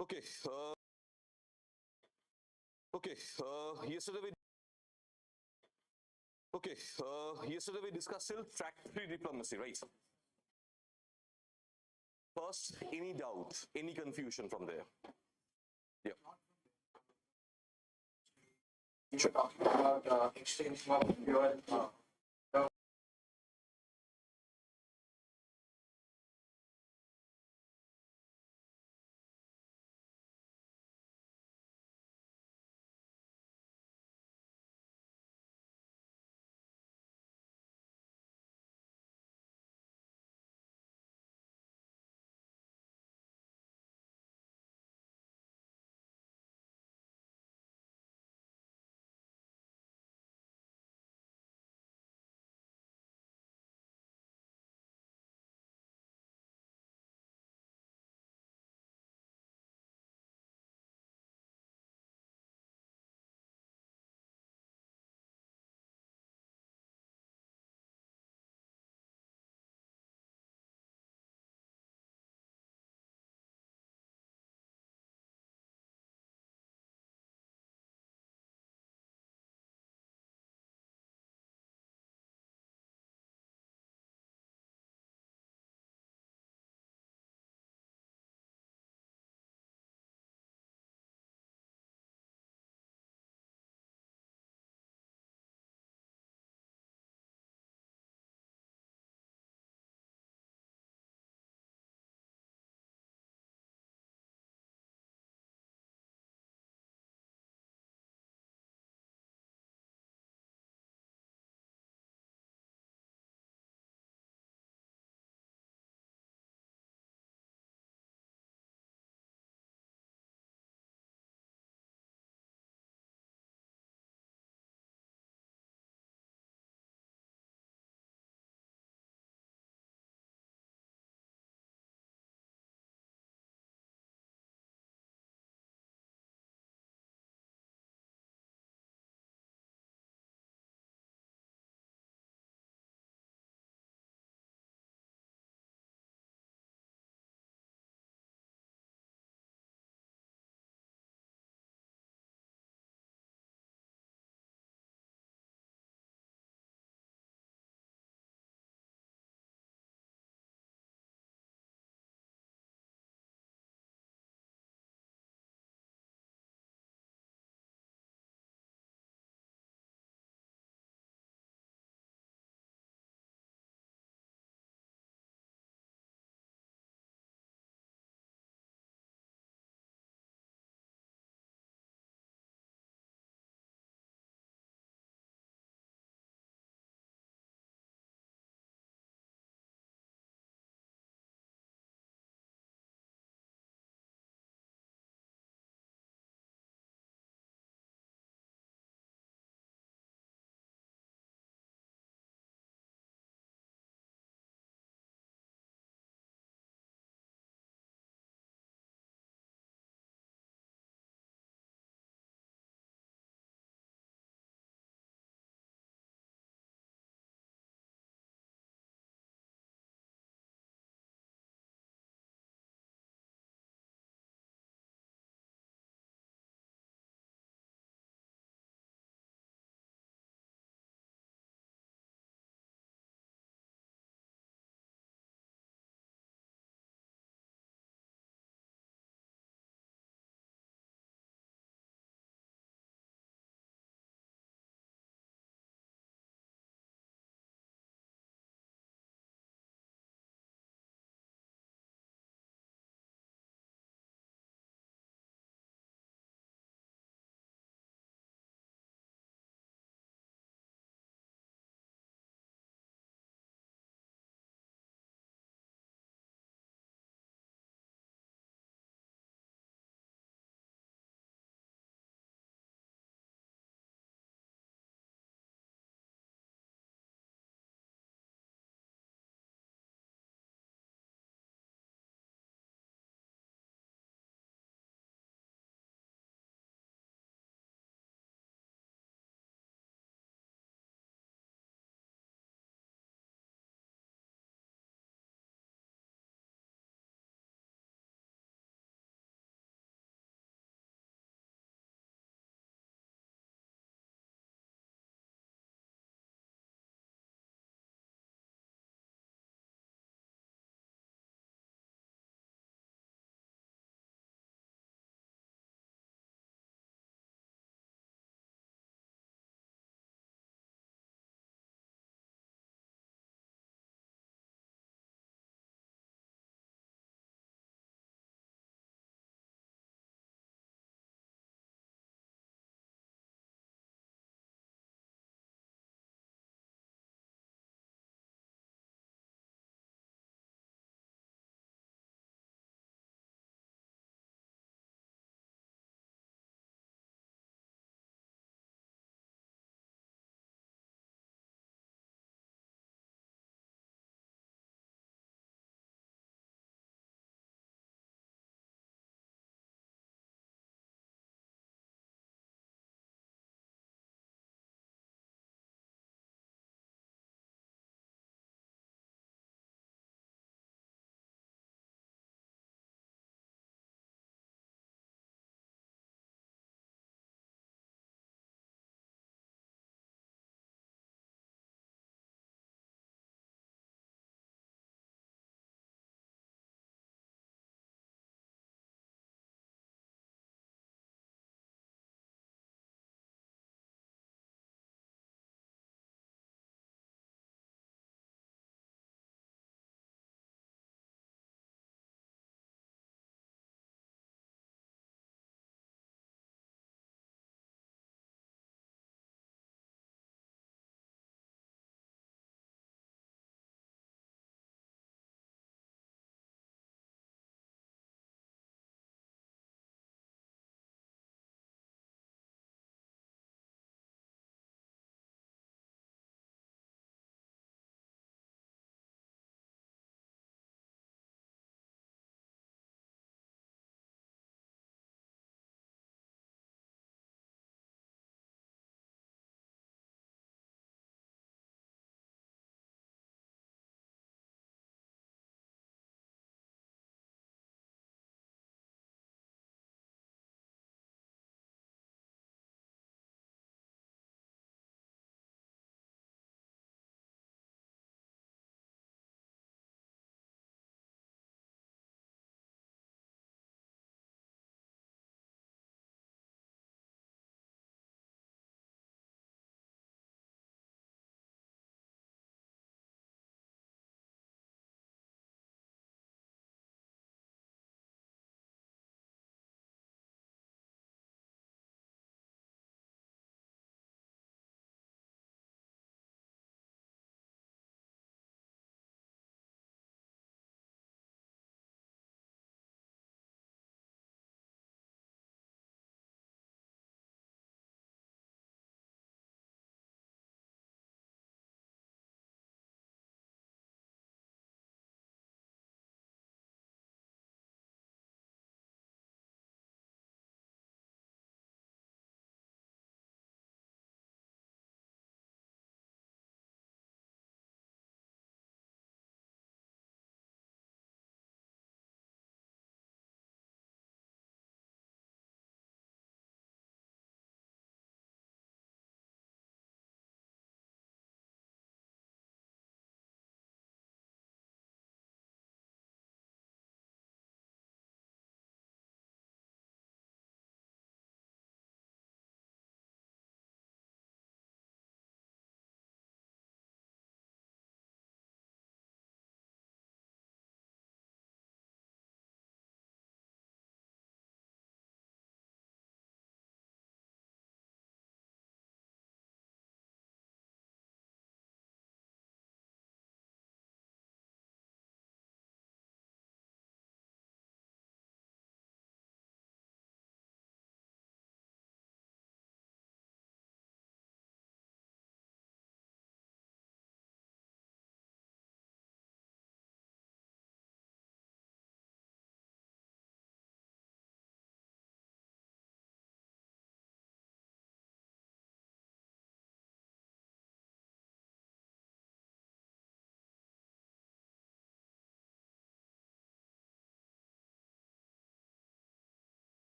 Okay. Okay. Yesterday we yesterday we discussed still factory diplomacy, right? First, any doubt, any confusion from there? Yeah. You were talking about extension of your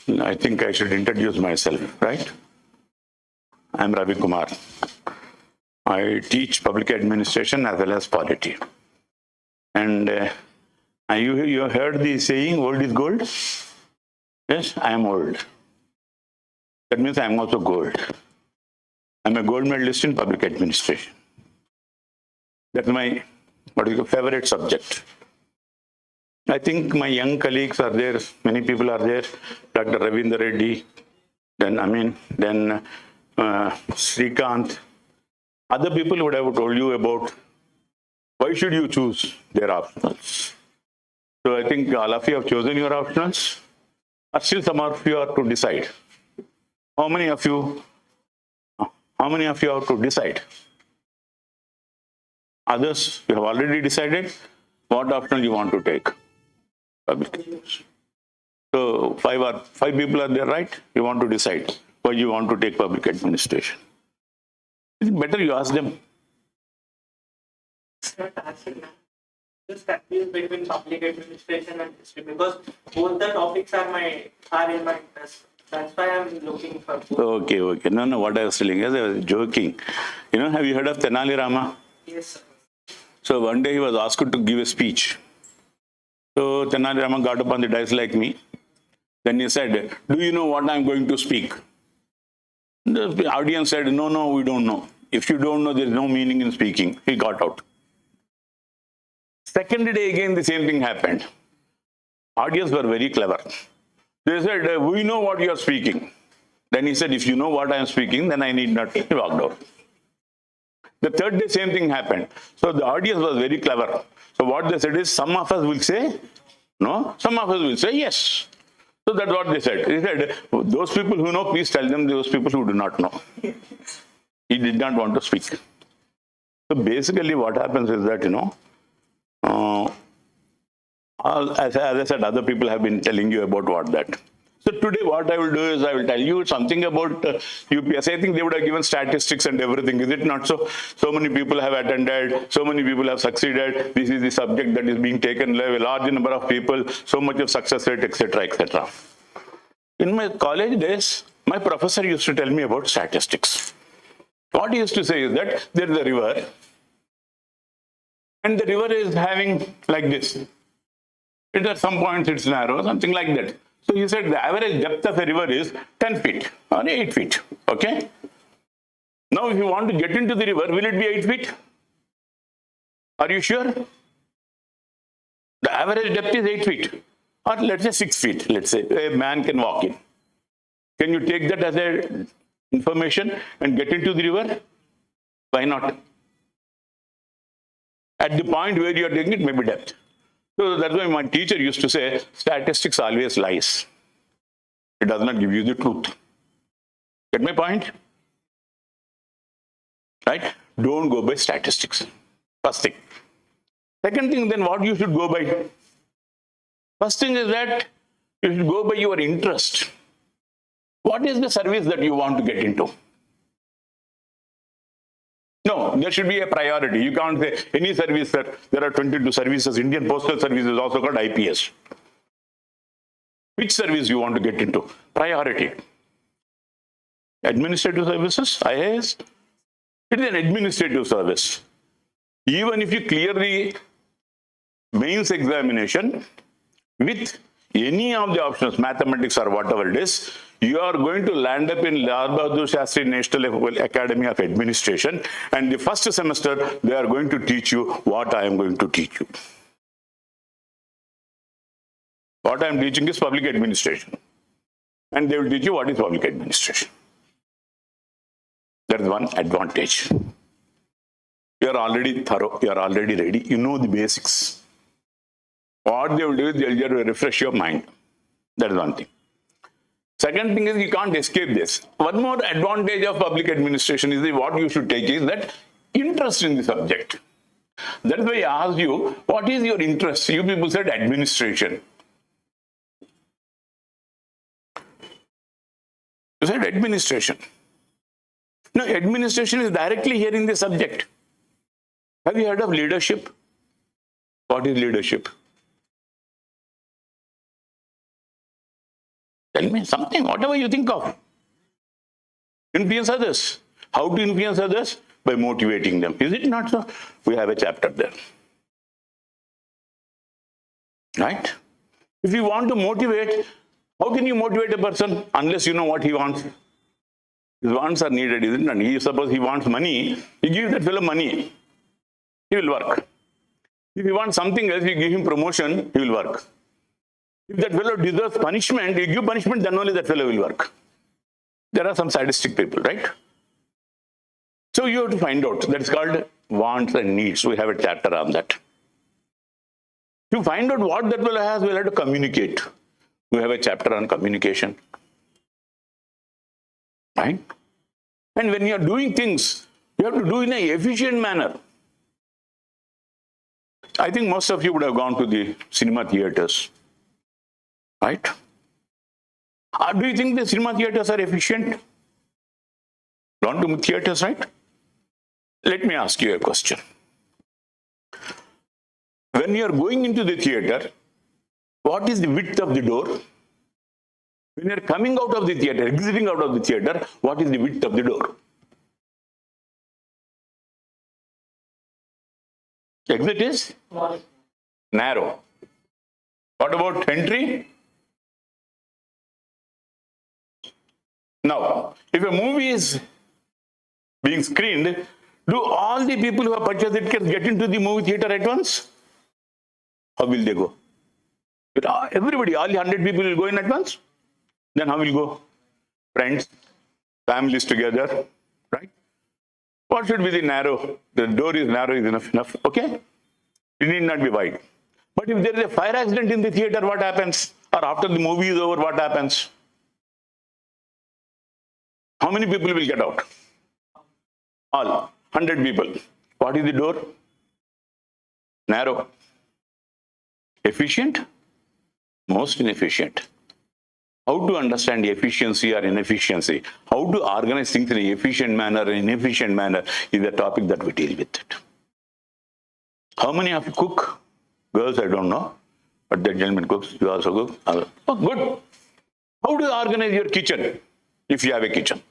I think I should introduce myself, right? I'm Ravi Kumar. I teach public administration as well as polity. And you heard the saying, old is gold? Yes, I am old. That means I am also gold. I'm a gold medalist in public administration. That's my favorite subject. I think my young colleagues are there, many people are there, Dr. Ravi Reddy, then Srikanth. Other people would have told you about why should you choose their optionals. So I think all of you have chosen your optionals, or still some of you are to decide. How many of you have to decide? Others, you have already decided what optional you want to take. Public. So five people are there, right? You want to decide why you want to take public administration. It's better you ask them. Just confused between public administration and history because both the topics are in my interest. That's why I'm looking for. Okay. No. What I was telling is, I was joking. Have you heard of Tenali Rama? Yes, sir. So one day he was asked to give a speech. So Tenali Rama got up on the dice like me. Then he said, "Do you know what I'm going to speak?" The audience said, No, we don't know. If you don't know, there's no meaning in speaking. He got out. Second day again, the same thing happened. Audience were very clever. They said, "We know what you are speaking." Then he said, "If you know what I am speaking, then I need not." He walked out. The third day, same thing happened. So the audience was very clever. So what they said is, some of us will say no, some of us will say yes. So that's what they said. They said, those people who know, please tell them those people who do not know. He did not want to speak. So basically what happens is that, as I said, other people have been telling you about what that. So today what I will do is I will tell you something about UPSC. I think they would have given statistics and everything. Is it not so? So many people have attended, so many people have succeeded. This is the subject that is being taken, a large number of people, so much of success rate, etc., etc. In my college days, my professor used to tell me about statistics. What he used to say is that there is a river, and the river is having like this. At some points it's narrow, something like that. So he said the average depth of a river is 10 feet or 8 feet. Okay. Now if you want to get into the river, will it be 8 feet? Are you sure? The average depth is 8 feet. Or let's say 6 feet. Let's say a man can walk in. Can you take that as a information and get into the river? Why not? At the point where you are taking it may be depth. So that's why my teacher used to say, statistics always lies. It does not give you the truth. Get my point? Right? Don't go by statistics. First thing. Second thing, then what you should go by? First thing is that you should go by your interest. What is the service that you want to get into? No, there should be a priority. You can't say any service, sir. There are 22 services. Indian Postal Service is also called IPS. Which service you want to get into? Priority. Administrative services, IAS. It is an administrative service. Even if you clear the mains examination with any of the options, mathematics or whatever it is, you are going to land up in Lal Bahadur Shastri National Academy of Administration, and the first semester they are going to teach you what I am going to teach you. What I am teaching is public administration, and they will teach you what is public administration. That is one advantage. You are already thorough, you are already ready, you know the basics. What they will do is they will just refresh your mind. That is one thing. Second thing is you can't escape this. One more advantage of public administration is that what you should take is that interest in the subject. That is why I asked you, what is your interest? You people said administration. You said administration. No, administration is directly here in the subject. Have you heard of leadership? What is leadership? Tell me something, whatever you think of. Influence others. How to influence others? By motivating them. Is it not so? We have a chapter there. Right? If you want to motivate, how can you motivate a person unless you know what he wants? His wants are needed, isn't it? Suppose he wants money, you give that fellow money. He will work. If you want something else, you give him promotion, he will work. If that fellow deserves punishment, you give punishment, then only that fellow will work. There are some sadistic people, right? So you have to find out. That's called wants and needs. We have a chapter on that. To find out what that fellow has, we'll have to communicate. We have a chapter on communication. Right? And when you are doing things, you have to do in an efficient manner. I think most of you would have gone to the cinema theaters. Right? Do you think the cinema theaters are efficient? Gone to theaters, right? Let me ask you a question. When you are going into the theater, what is the width of the door? When you are coming out of the theater, exiting out of the theater, what is the width of the door? Exit is narrow. What about entry? Now, if a movie is being screened, do all the people who have purchased tickets get into the movie theater at once? How will they go? Everybody, all the 100 people will go in at once? Then how will go? Friends, families together, right? What should be the narrow? The door is narrow, is enough, okay? It need not be wide. But if there is a fire accident in the theater, what happens? Or after the movie is over, what happens? How many people will get out? All, 100 people. What is the door? Narrow. Efficient? Most inefficient. How to understand efficiency or inefficiency? How to organize things in an efficient manner or inefficient manner is the topic that we deal with it. How many of you cook? Girls, I don't know. But the gentleman cooks. You also cook? Oh, good. How do you organize your kitchen if you have a kitchen?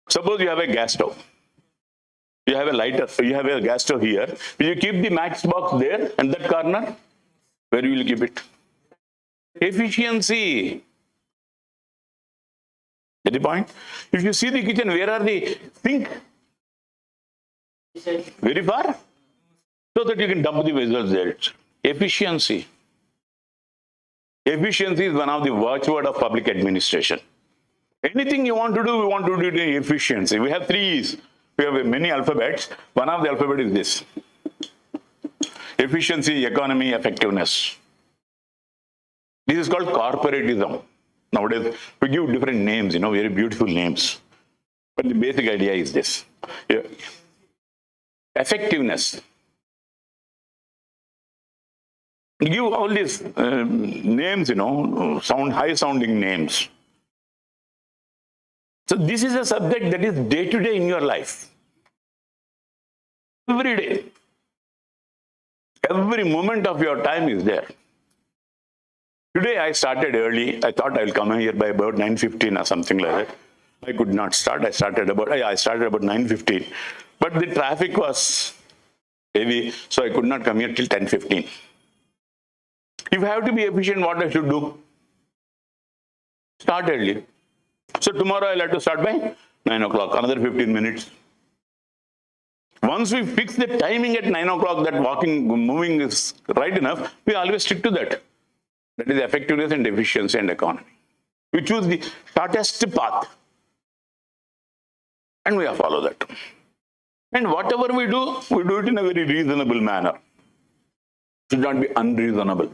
Suppose you have a gas stove. You have a lighter. You have a gas stove here. Will you keep the matchbox there in that corner? Where will you keep it? Efficiency. Get the point? If you see the kitchen, where are the sink? Very far? So that you can dump the vessels there. Efficiency. Efficiency is one of the watchword of public administration. Anything you want to do, we want to do it in efficiency. We have 3 E's. We have many alphabets. One of the alphabet is this. Efficiency, economy, effectiveness. This is called corporatism. Nowadays, we give different names, very beautiful names. But the basic idea is this. Yeah. Effectiveness. Give all these names, high-sounding names. So this is a subject that is day-to-day in your life. Every day. Every moment of your time is there. Today I started early. I thought I'll come here by about 9:15 or something like that. I could not start. I started about 9:15. But the traffic was heavy, so I could not come here till 10:15. If I have to be efficient, what I should do? Start early. So tomorrow I'll have to start by 9 o'clock, another 15 minutes. Once we fix the timing at 9 o'clock, that moving is right enough, we always stick to that. That is effectiveness and efficiency and economy. We choose the shortest path. And we follow that. And whatever we do it in a very reasonable manner. It should not be unreasonable.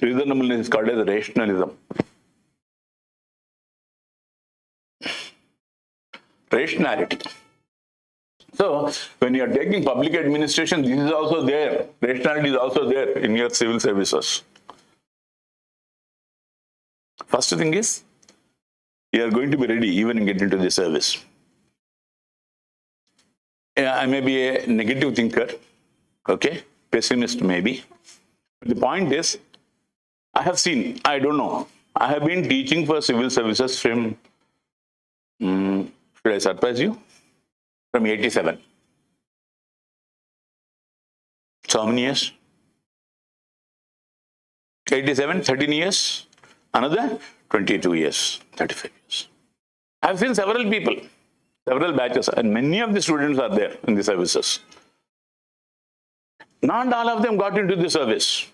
Reasonableness is called as rationalism. Rationality. So, when you are taking public administration, this is also there. Rationality is also there in your civil services. First thing is, you are going to be ready even in getting into the service. I may be a negative thinker, okay, pessimist maybe. But the point is, I have seen, I don't know, I have been teaching for civil services from, should I surprise you? From 87. So how many years? 87, 13 years, another 22 years, 35 years. I have seen several people, several batches, and many of the students are there in the services. Not all of them got into the service.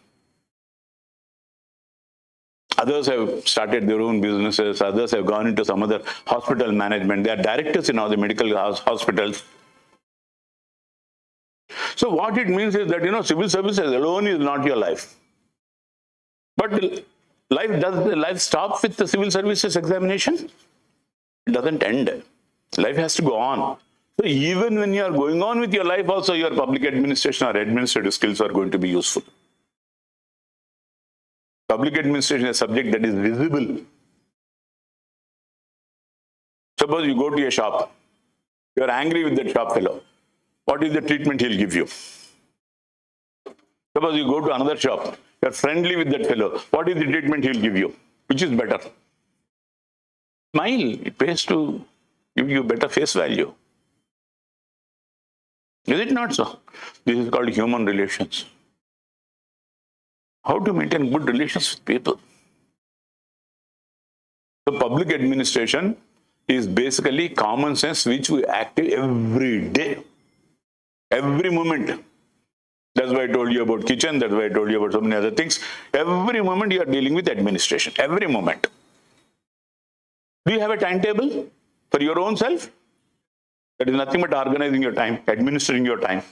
Others have started their own businesses, others have gone into some other hospital management. They are directors in all the medical hospitals. So what it means is that, civil services alone is not your life. But does life stop with the civil services examination? It doesn't end. Life has to go on. So even when you are going on with your life also, your public administration or administrative skills are going to be useful. Public administration is a subject that is visible. Suppose you go to a shop, you are angry with that shop fellow. What is the treatment he'll give you? Suppose you go to another shop, you are friendly with that fellow. What is the treatment he'll give you? Which is better? Smile, it pays to give you better face value. Is it not so? This is called human relations. How to maintain good relations with people. So public administration is basically common sense which we active every day, every moment. That's why I told you about kitchen, that's why I told you about so many other things. Every moment you are dealing with administration, every moment. Do you have a timetable for your own self? That is nothing but organizing your time, administering your time.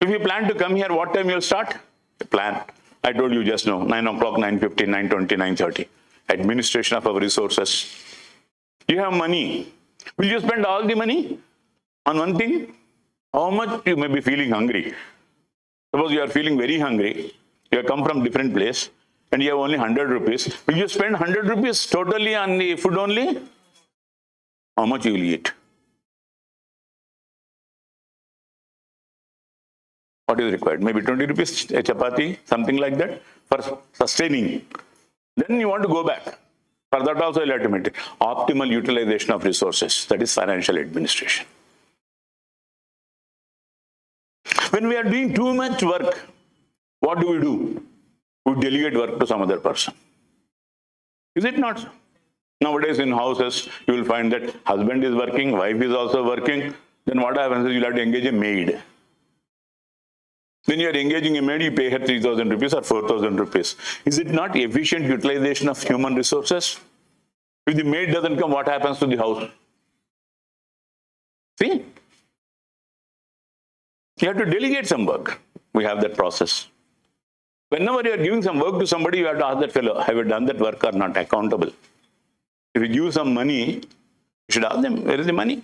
If you plan to come here, what time you'll start? Plan. I told you just now, 9 o'clock, 9:15, 9:20, 9:30. Administration of our resources. You have money. Will you spend all the money on one thing? How much you may be feeling hungry? Suppose you are feeling very hungry, you have come from different place, and you have only 100 rupees. Will you spend 100 rupees totally on the food only? How much you will eat? What is required? Maybe 20 rupees a chapati, something like that, for sustaining. Then you want to go back. For that also you have to maintain optimal utilization of resources. That is financial administration. When we are doing too much work, what do? We delegate work to some other person. Is it not so? Nowadays in houses, you will find that husband is working, wife is also working. Then what happens is you will have to engage a maid. When you are engaging a maid, you pay her 3,000 rupees or 4,000 rupees. Is it not efficient utilization of human resources? If the maid doesn't come, what happens to the house? See? You have to delegate some work. We have that process. Whenever you are giving some work to somebody, you have to ask that fellow, have you done that work or not? Accountable. If you give some money, you should ask them, where is the money?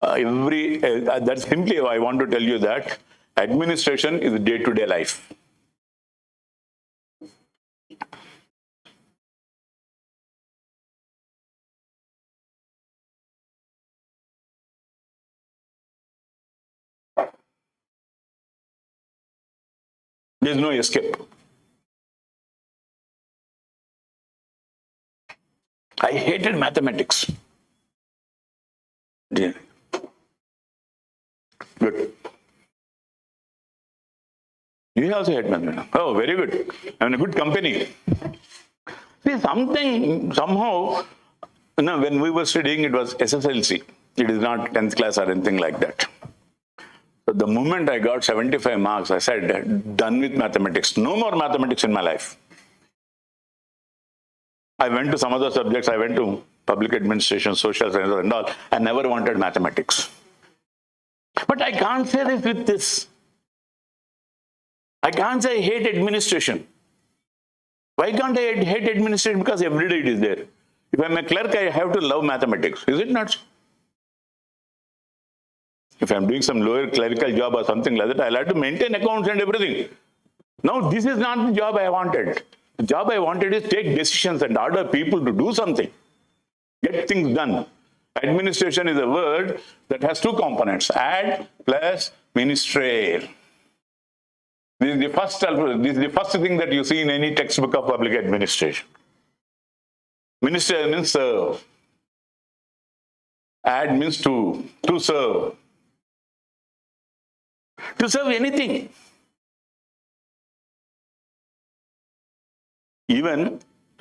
That's simply, I want to tell you that administration is day-to-day life. There is no escape. I hated mathematics. Yeah. Good. You also hate mathematics. Oh, very good. I'm in a good company. See, somehow, when we were studying, it was SSLC. It is not 10th class or anything like that. So the moment I got 75 marks, I said, done with mathematics. No more mathematics in my life. I went to some other subjects. I went to public administration, social science and all. I never wanted mathematics. But I can't say this with this. I can't say I hate administration. Why can't I hate administration? Because every day it is there. If I'm a clerk, I have to love mathematics. Is it not so? If I'm doing some lower clerical job or something like that, I'll have to maintain accounts and everything. Now, this is not the job I wanted. The job I wanted is take decisions and order people to do something. Get things done. Administration is a word that has two components, ad plus ministrare. This is the first thing that you see in any textbook of public administration. Minister means serve. Ad means to serve. To serve anything. Even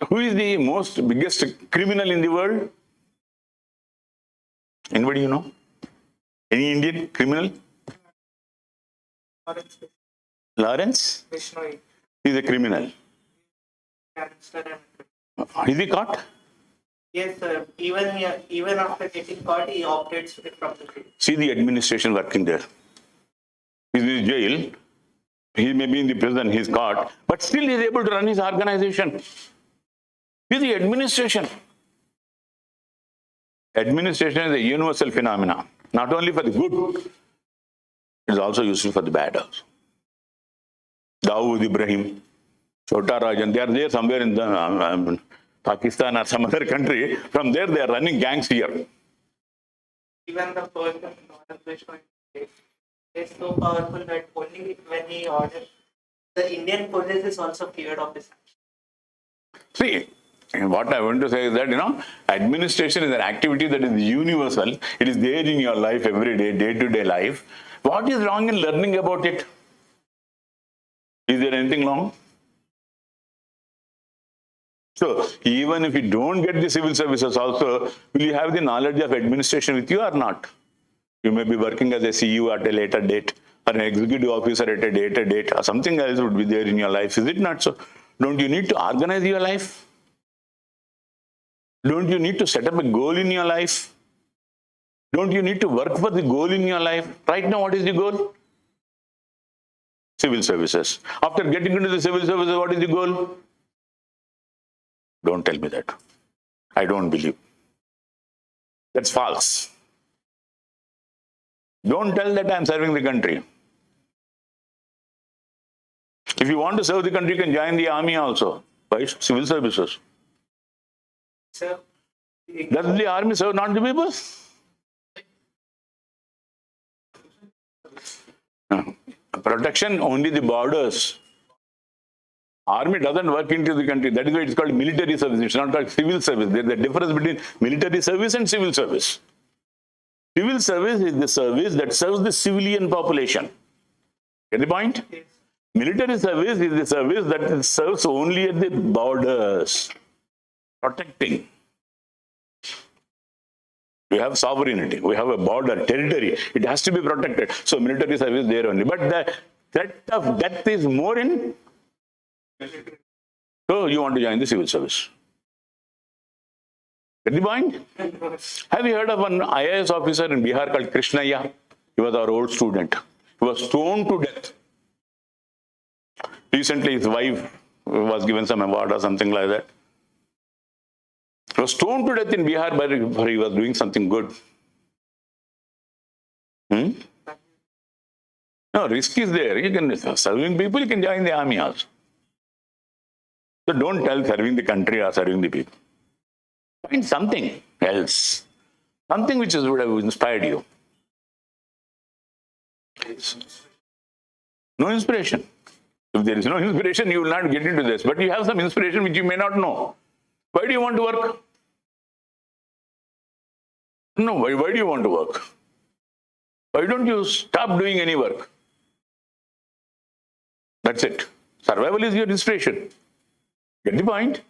who is the biggest criminal in the world? Anybody you know? Any Indian criminal? Lawrence? Vishnu. He's a criminal. Is he caught? Yes, sir. Even after getting caught, he opted from the field. See the administration working there. He's in jail. He may be in the prison. He's caught, but still he's able to run his organization. See the administration. Administration is a universal phenomenon, not only for the good, it is also useful for the bad also. Dawood Ibrahim, Chota Rajan, they are there somewhere in the, Pakistan or some other country. From there, they are running gangs here. Even the person is so powerful that only when he orders, the Indian police is also feared of his action. See, what I want to say is that, administration is an activity that is universal. It is there in your life every day, day-to-day life. What is wrong in learning about it? Is there anything wrong? So, even if you don't get the civil services also, will you have the knowledge of administration with you or not? You may be working as a CEO at a later date, or an executive officer at a later date, or something else would be there in your life. Is it not so? Don't you need to organize your life? Don't you need to set up a goal in your life? Don't you need to work for the goal in your life? Right now, what is the goal? Civil services. After getting into the civil services, what is the goal? Don't tell me that. I don't believe. That's false. Don't tell that I'm serving the country. If you want to serve the country, you can join the army also. By civil services. Sir, Does the army serve not the people? No. Protection, only the borders. Army doesn't work into the country. That is why it's called military service. It's not called civil service. There's a difference between military service and civil service. Civil service is the service that serves the civilian population. Get the point? yes. Military service is the service that serves only at the borders. Protecting. We have sovereignty. We have a border, territory. It has to be protected. So military service there only. But the threat of death is more in. So you want to join the civil service. Get the point? Have you heard of an IAS officer in Bihar called Krishnaya? He was our old student. He was stoned to death. Recently, his wife was given some award or something like that. He was stoned to death in Bihar, but he was doing something good. No, risk is there. You can serving people, you can join the army also. So don't tell serving the country or serving the people. Find something else. Something which would have inspired you. No inspiration. If there is no inspiration, you will not get into this. But you have some inspiration which you may not know. Why do you want to work? No, why do you want to work? Why don't you stop doing any work? That's it. Survival is your inspiration. Get the point?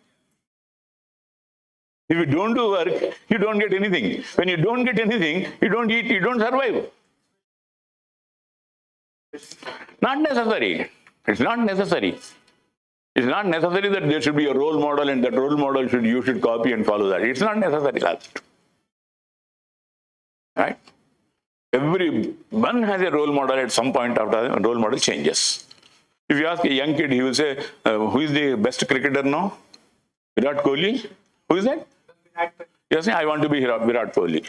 If you don't do work, you don't get anything. When you don't get anything, you don't eat, you don't survive. Not necessary. It's not necessary. It's not necessary that there should be a role model and that role model you should copy and follow that. It's not necessary. Right? Everyone has a role model at some point after the role model changes. If you ask a young kid, he will say, who is the best cricketer now? Virat Kohli? Who is that? He will say, I want to be Virat Kohli.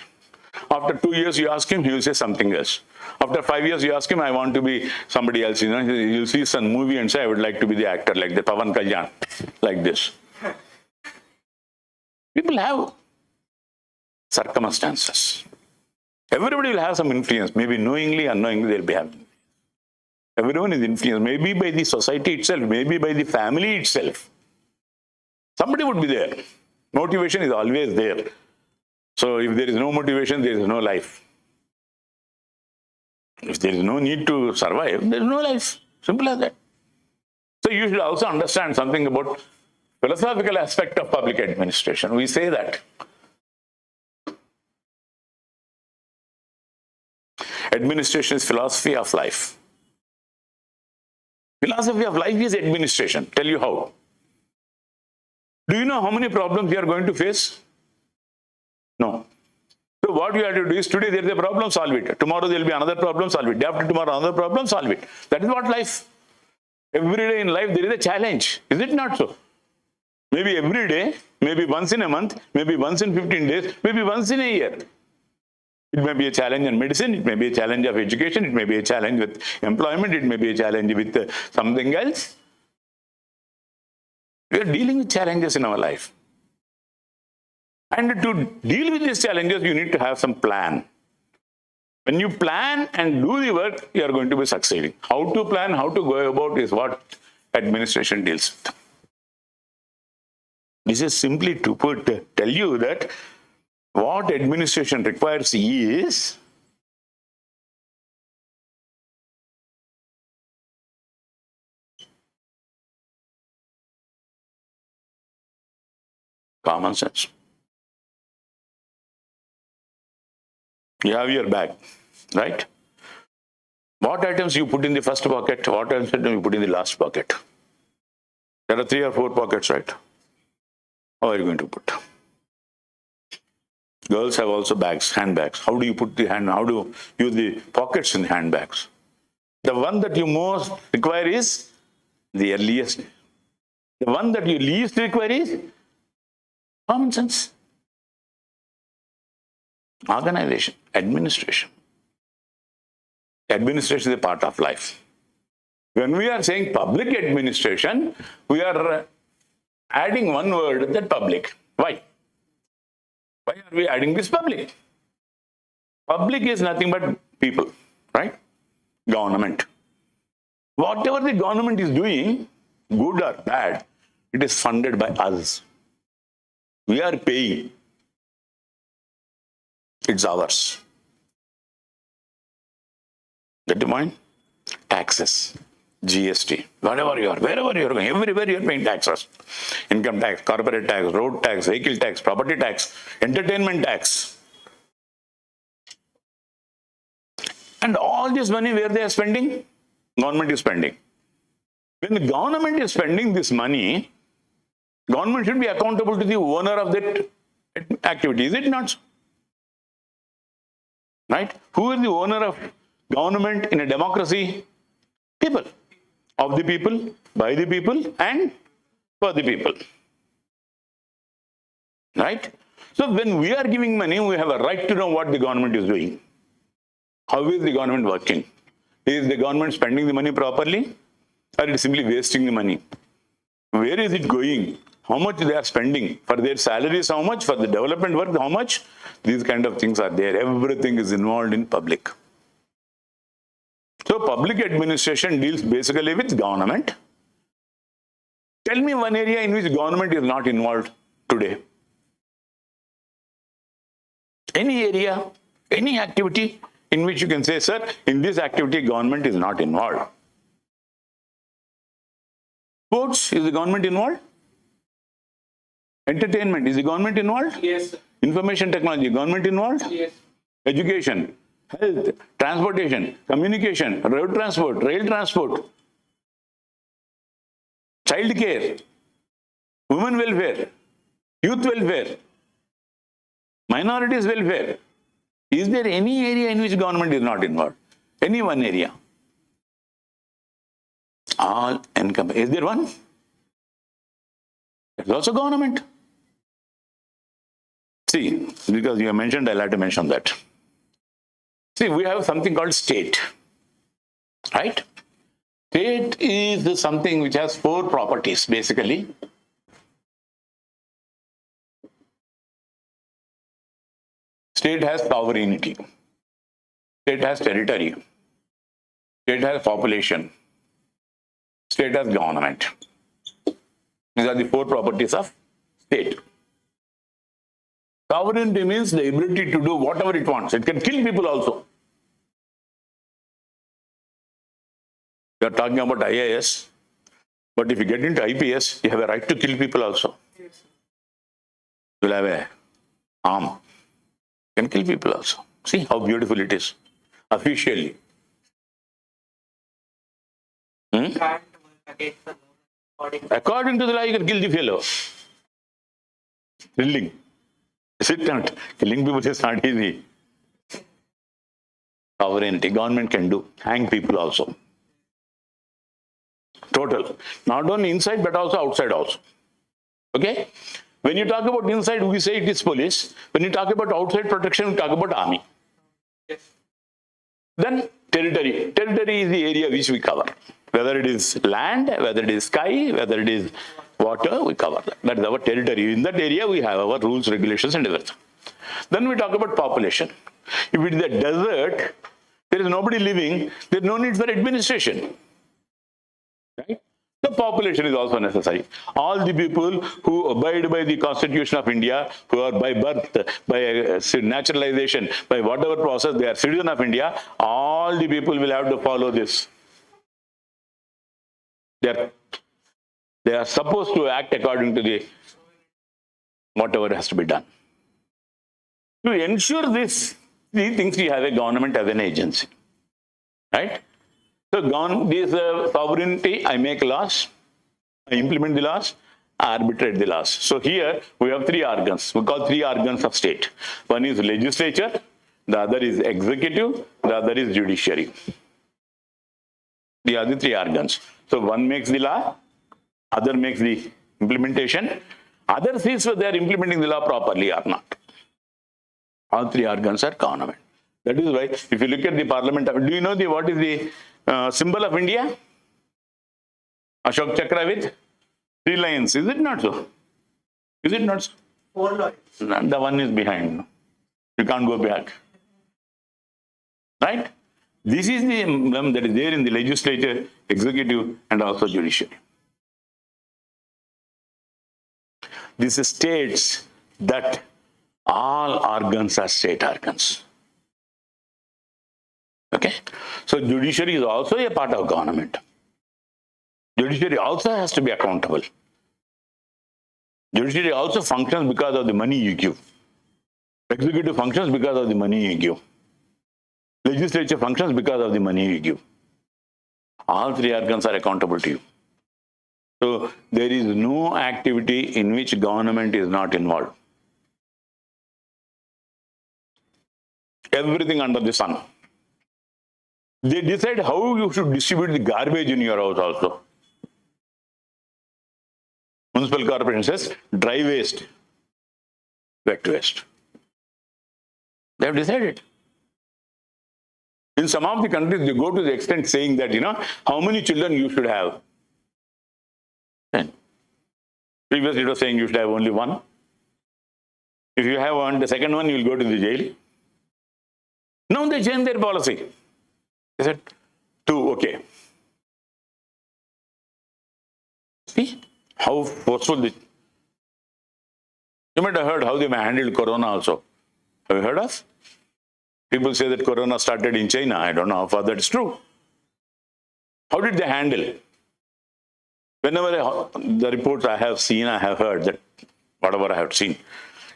After 2 years, you ask him, he will say something else. After 5 years, you ask him, I want to be somebody else. You'll see some movie and say, I would like to be the actor like the Pavan Kalyan, like this. People have circumstances. Everybody will have some influence, maybe knowingly, unknowingly they'll be having. Everyone is influenced, maybe by the society itself, maybe by the family itself. Somebody would be there. Motivation is always there. So if there is no motivation, there is no life. If there is no need to survive, there is no life. Simple as that. So you should also understand something about philosophical aspect of public administration. We say that administration is philosophy of life. Philosophy of life is administration. Tell you how. Do you know how many problems you are going to face? No. So what you have to do is, today there is a problem, solve it. Tomorrow there will be another problem, solve it. Day after tomorrow another problem, solve it. That is what life. Every day in life there is a challenge. Is it not so? Maybe every day, maybe once in a month, maybe once in 15 days, maybe once in a year. It may be a challenge in medicine, it may be a challenge of education, it may be a challenge with employment, it may be a challenge with something else. We are dealing with challenges in our life. And to deal with these challenges, you need to have some plan. When you plan and do the work, you are going to be succeeding. How to plan, how to go about is what administration deals with. This is simply to tell you that what administration requires is common sense. You have your bag, right? What items you put in the first pocket, what items you put in the last pocket? There are 3 or 4 pockets, right? How are you going to put? Girls have also bags, handbags. How do you put the how do you use the pockets in the handbags? The one that you most require is the earliest. The one that you least require is common sense. Organization, administration. Administration is a part of life. When we are saying public administration, we are adding one word, that public. Why? Why are we adding this public? Public is nothing but people, right? Government. Whatever the government is doing, good or bad, it is funded by us. We are paying. It's ours. Get the point? Taxes, GST, whatever you are, wherever you are going, everywhere you are paying taxes. Income tax, corporate tax, road tax, vehicle tax, property tax, entertainment tax. And all this money, where they are spending? Government is spending. When the government is spending this money, government should be accountable to the owner of that activity. Is it not so? Right? Who is the owner of government in a democracy? People. Of the people, by the people, and for the people. Right? So when we are giving money, we have a right to know what the government is doing. How is the government working? Is the government spending the money properly? Or it is simply wasting the money? Where is it going? How much they are spending? For their salaries, how much? For the development work, how much? These kind of things are there. Everything is involved in public. So public administration deals basically with government. Tell me one area in which government is not involved today. Any area, any activity in which you can say, sir, in this activity government is not involved. Sports, is the government involved? Entertainment, is the government involved? Yes. Information technology, government involved? Yes. Education, health, transportation, communication, road transport, rail transport, child care, women welfare, youth welfare, minorities welfare. Is there any area in which government is not involved? Any one area? All encompass. Is there one? It's also government. See, because you have mentioned, I'll have to mention that. See, we have something called state, right? State is something which has 4 properties, basically. State has sovereignty. State has territory. State has population. State has government. These are the four properties of state. Sovereignty means the ability to do whatever it wants. It can kill people also. You are talking about IAS, but if you get into IPS, you have a right to kill people also. Yes. You will have a arm. You can kill people also. See how beautiful it is. Officially. Can't work against the law. According to the law, you can kill the fellow. Thrilling. Is it not? Killing people is not easy. Sovereignty. Government can do. Hang people also. Total. Not only inside, but also outside also. Okay? When you talk about inside, we say it is police. When you talk about outside protection, we talk about army. Yes. Then territory. Territory is the area which we cover. Whether it is land, whether it is sky, whether it is water, we cover that. That is our territory. In that area, we have our rules, regulations, and everything. Then we talk about population. If it is a desert, there is nobody living, there is no need for administration. Right? The population is also necessary. All the people who abide by the Constitution of India, who are by birth, by naturalization, by whatever process, they are citizen of India, all the people will have to follow this. They are supposed to act according to the whatever has to be done. To ensure these things, we have a government as an agency. Right? So this sovereignty, I make laws, I implement the laws, I arbitrate the laws. So here we have three organs. We call three organs of state. One is legislature, the other is executive, the other is judiciary. The other three organs. So one makes the law, other makes the implementation, other sees whether they are implementing the law properly or not. All three organs are government. That is why, if you look at the parliament, do you know what is the symbol of India? Ashok Chakra with three lions. Is it not so? Is it not so? 4 lawyers. The one is behind. You can't go back. Right? This is the emblem that is there in the legislature, executive, and also judiciary. This states that all organs are state organs. Okay? So judiciary is also a part of government. Judiciary also has to be accountable. Judiciary also functions because of the money you give. Executive functions because of the money you give. Legislature functions because of the money you give. All three organs are accountable to you. So there is no activity in which government is not involved. Everything under the sun. They decide how you should distribute the garbage in your house also. Municipal corporation says dry waste, wet waste. They have decided. In some of the countries, they go to the extent saying that, how many children you should have. And previously, it was saying you should have only one. If you have one, the second one, you will go to the jail. Now they change their policy. They said, 2, okay. See how forceful this. You might have heard how they handled Corona also. Have you heard of? People say that Corona started in China. I don't know how far that's true. How did they handle? Whenever the reports I have seen, I have heard that whatever I have seen.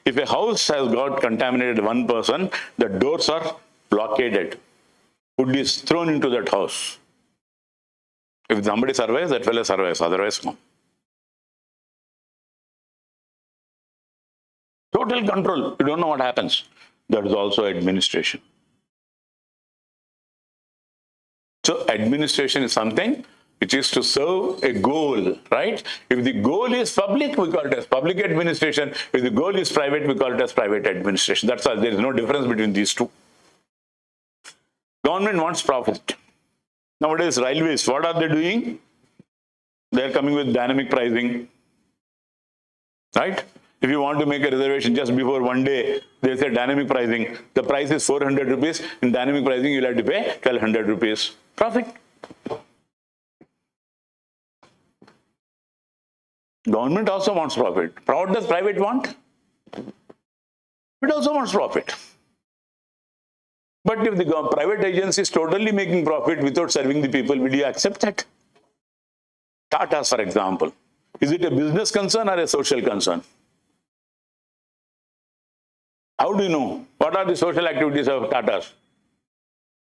If a house has got contaminated one person, the doors are blockaded. Food is thrown into that house. If somebody survives, that fellow survives. Otherwise, no. Total control. You don't know what happens. That is also administration. So administration is something which is to serve a goal, right? If the goal is public, we call it as public administration. If the goal is private, we call it as private administration. That's all. There is no difference between these two. Government wants profit. Nowadays, railways, what are they doing? They are coming with dynamic pricing, right? If you want to make a reservation just before one day, they say dynamic pricing. The price is 400 rupees. In dynamic pricing, you'll have to pay 1200 rupees. Profit. Government also wants profit. What does private want? It also wants profit. But if the private agency is totally making profit without serving the people, will you accept that? Tata's, for example. Is it a business concern or a social concern? How do you know? What are the social activities of Tata's?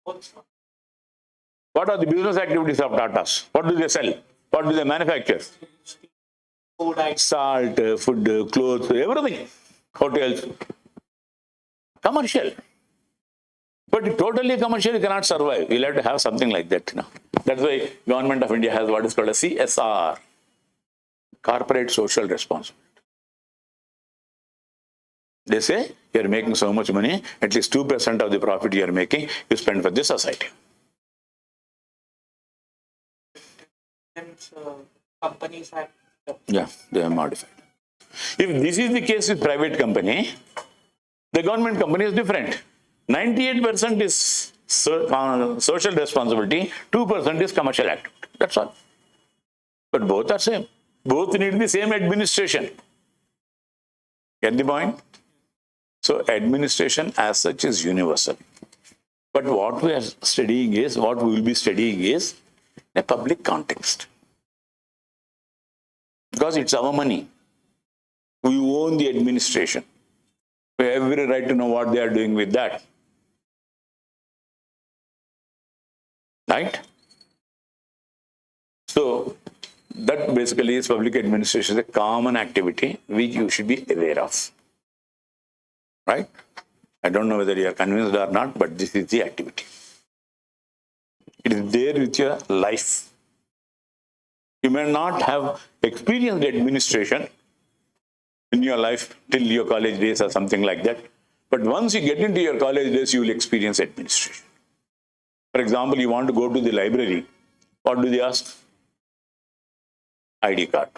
What are the business activities of Tata's? What do they sell? What do they manufacture? Food items. Salt, food, clothes, everything. Hotels. Commercial. But totally commercial, you cannot survive. You'll have to have something like that. That's why Government of India has what is called a CSR. Corporate Social Responsibility. They say, you're making so much money, at least 2% of the profit you're making, you spend for the society. And companies have. Yeah, they have modified. If this is the case with private company, the government company is different. 98% is social responsibility, 2% is commercial activity. That's all. But both are same. Both need the same administration. Get the point? So administration as such is universal. But what we are studying is, what we will be studying is a public context. Because it's our money. We own the administration. We have every right to know what they are doing with that. Right? So, that basically is public administration, a common activity which you should be aware of. Right? I don't know whether you are convinced or not, but this is the activity. It is there with your life. You may not have experienced administration in your life till your college days or something like that. But once you get into your college days, you will experience administration. For example, you want to go to the library. What do they ask? ID card.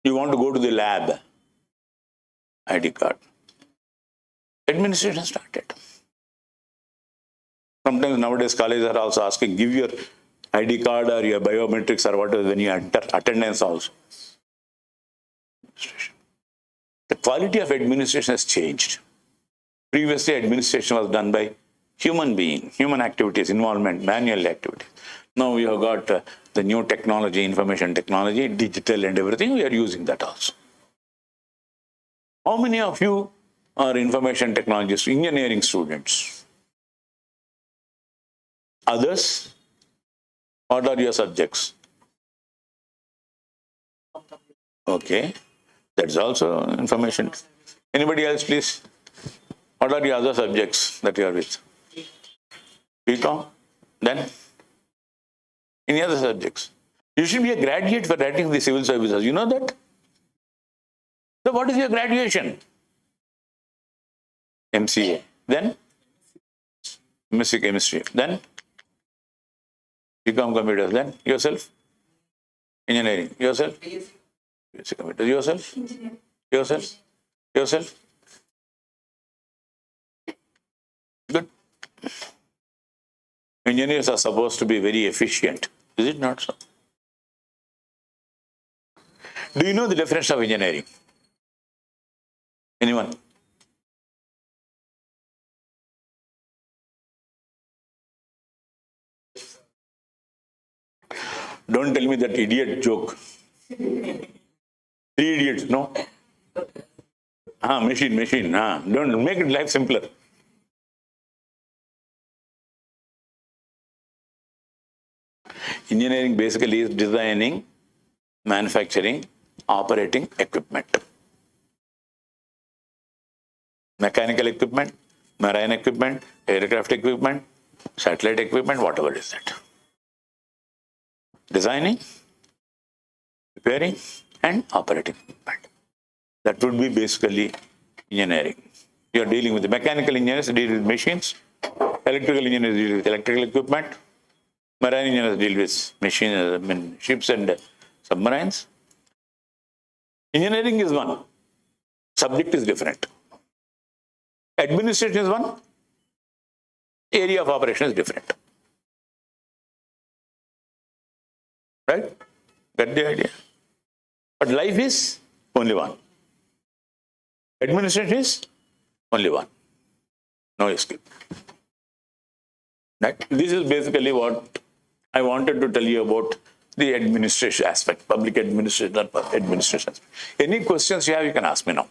You want to go to the lab. ID card. Administration started. Sometimes nowadays colleges are also asking, give your ID card or your biometrics or whatever when you enter, attendance also. The quality of administration has changed. Previously, administration was done by human being, human activities, involvement, manual activities. Now we have got the new technology, information technology, digital and everything, we are using that also. How many of you are information technologists, engineering students? Others? What are your subjects? Okay, that's also information. Anybody else, please? What are your other subjects that you are with? BCom? Then? Any other subjects? You should be a graduate for writing the civil services. You know that? So what is your graduation? MCA. Then? MSc Chemistry. Then? BCom Computers. Then? Yourself? Engineering. Yourself? BSc Computers. Yourself? Engineering. Yourself? Yourself? Good. Engineers are supposed to be very efficient. Is it not so? Do you know the definition of engineering? Anyone? Don't tell me that idiot joke. 3 idiots, no? Machine. Don't make it life simpler. Engineering basically is designing, manufacturing, operating equipment. Mechanical equipment, marine equipment, aircraft equipment, satellite equipment, whatever is that. Designing, repairing, and operating equipment. That would be basically engineering. You are dealing with the mechanical engineers, deal with machines, electrical engineers deal with electrical equipment, marine engineers deal with machines, ships and submarines. Engineering is one. Subject is different. Administration is one. Area of operation is different. Right? Get the idea? But life is only one. Administration is only one. No escape. Right? This is basically what I wanted to tell you about the administration aspect, public administration or administration aspect. Any questions you have, you can ask me now.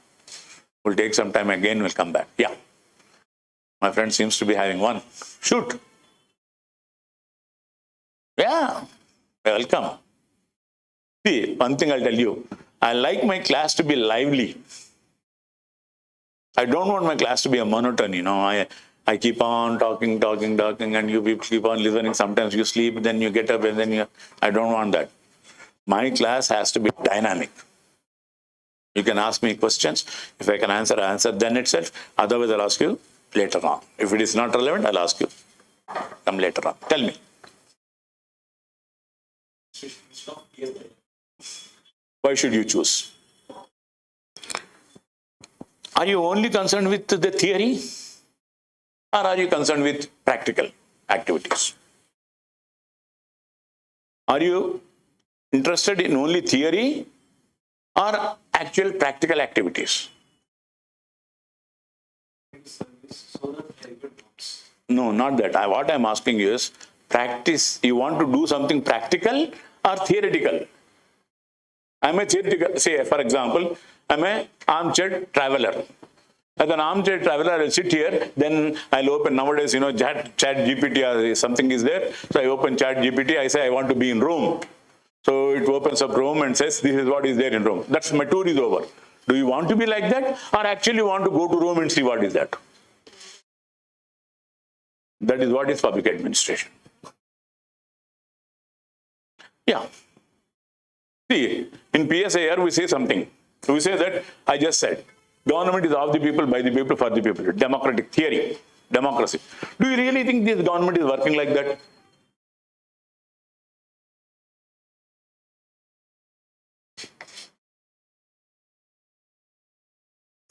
We'll take some time again, we'll come back. Yeah. My friend seems to be having one. Shoot. Yeah. Welcome. See, one thing I'll tell you. I like my class to be lively. I don't want my class to be a monotone, you know. I keep on talking, and you people keep on listening. Sometimes you sleep, then you get up, and then I don't want that. My class has to be dynamic. You can ask me questions. If I can answer, I answer then itself. Otherwise, I'll ask you later on. If it is not relevant, I'll ask you. Come later on. Tell me. Why should you choose? Are you only concerned with the theory? Or are you concerned with practical activities? Are you interested in only theory or actual practical activities? No, not that. What I'm asking you is, practice. You want to do something practical or theoretical? I'm a theoretical, say for example, I'm an armchair traveler. As an armchair traveler, I'll sit here, then I'll open, nowadays, you know, chat GPT or something is there. So I open chat GPT, I say I want to be in Rome. So it opens up Rome and says, this is what is there in Rome. That's my tour is over. Do you want to be like that? Or actually want to go to Rome and see what is that? That is what is public administration. Yeah. See, in PSAR we say something. We say that, I just said, government is of the people, by the people, for the people. Democratic theory, democracy. Do you really think this government is working like that?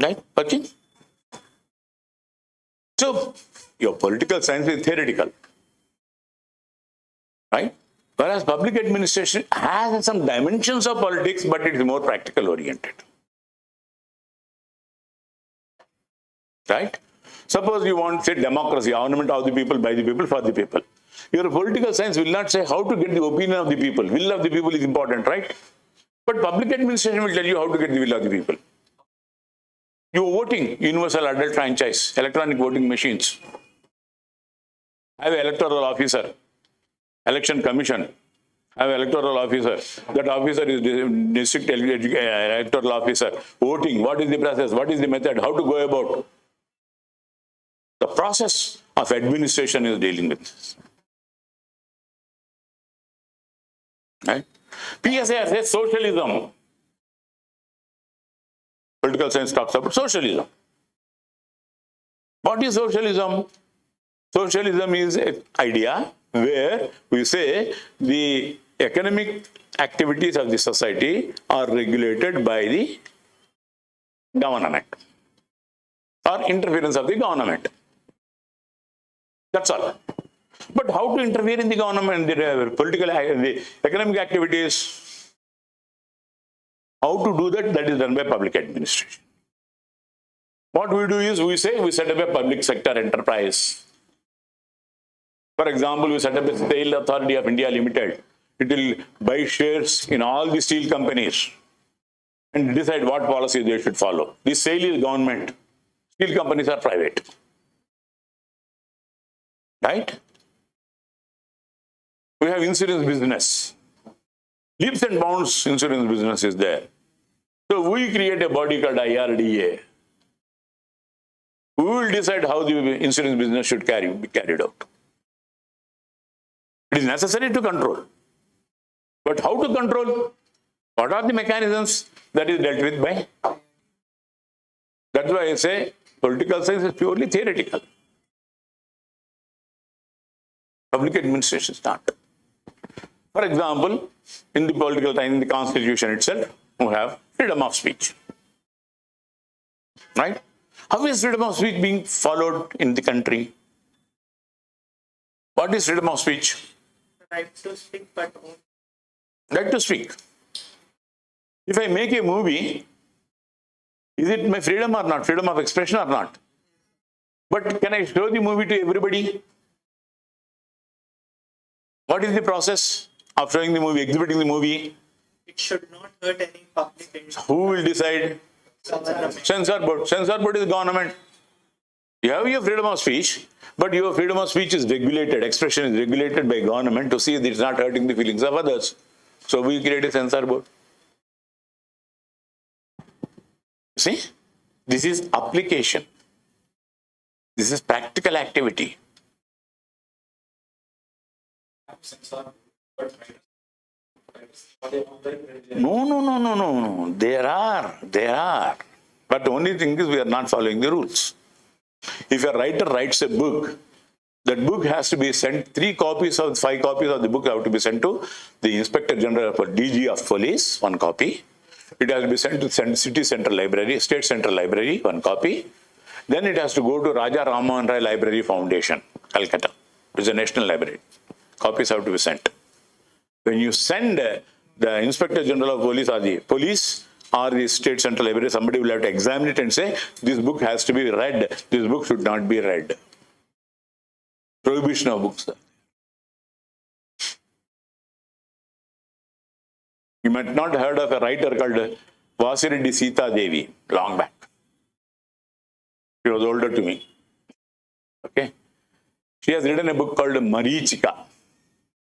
Right? Working? So, your political science is theoretical. Right? Whereas public administration has some dimensions of politics, but it is more practical oriented. Right? Suppose you want, say, democracy, government of the people, by the people, for the people. Your political science will not say how to get the opinion of the people. Will of the people is important, right? But public administration will tell you how to get the will of the people. You are voting, universal adult franchise, electronic voting machines. Have an electoral officer, election commission. Have an electoral officer. That officer is district electoral officer. Voting, what is the process? What is the method? How to go about? The process of administration is dealing with this. Right? PSAR says socialism. Political science talks about socialism. What is socialism? Socialism is an idea where we say the economic activities of the society are regulated by the government or interference of the government. That's all. But how to interfere in the government, the political, the economic activities? How to do that? That is done by public administration. What we do is we say we set up a public sector enterprise. For example, we set up a Steel Authority of India Limited. It will buy shares in all the steel companies and decide what policy they should follow. This sale is government. Steel companies are private. Right? We have insurance business. Leaps and bounds insurance business is there. So we create a body called IRDA. We will decide how the insurance business should be carried out. It is necessary to control. But how to control? What are the mechanisms? That is dealt with by? That's why I say political science is purely theoretical. Public administration is not. For example, in the political science, in the constitution itself, we have Freedom of speech. Right? How is freedom of speech being followed in the country? What is freedom of speech? Right to speak, but Right to speak. If I make a movie, is it my freedom or not? Freedom of expression or not? But can I show the movie to everybody? What is the process of showing the movie, exhibiting the movie? it should not hurt any public interest. Who will decide? Censor board. Censor board is government. You have your freedom of speech, but your freedom of speech is regulated. Expression is regulated by government to see that it's not hurting the feelings of others. So we create a censor board. See, this is application. This is practical activity. No. There are. But the only thing is we are not following the rules. If a writer writes a book, that book has to be sent, 5 copies of the book have to be sent to the Inspector General for DG of Police, 1 copy. It has to be sent to City Central Library, State Central Library, 1 copy. Then it has to go to Raja Ramohan Rai Library Foundation, Calcutta. It's a national library. Copies have to be sent. When you send the Inspector General of Police or the State Central Library, somebody will have to examine it and say, this book has to be read, this book should not be read. Prohibition of books. You might not have heard of a writer called Vasireddy Sita Devi, long back. She was older to me. Okay. She has written a book called Marichika.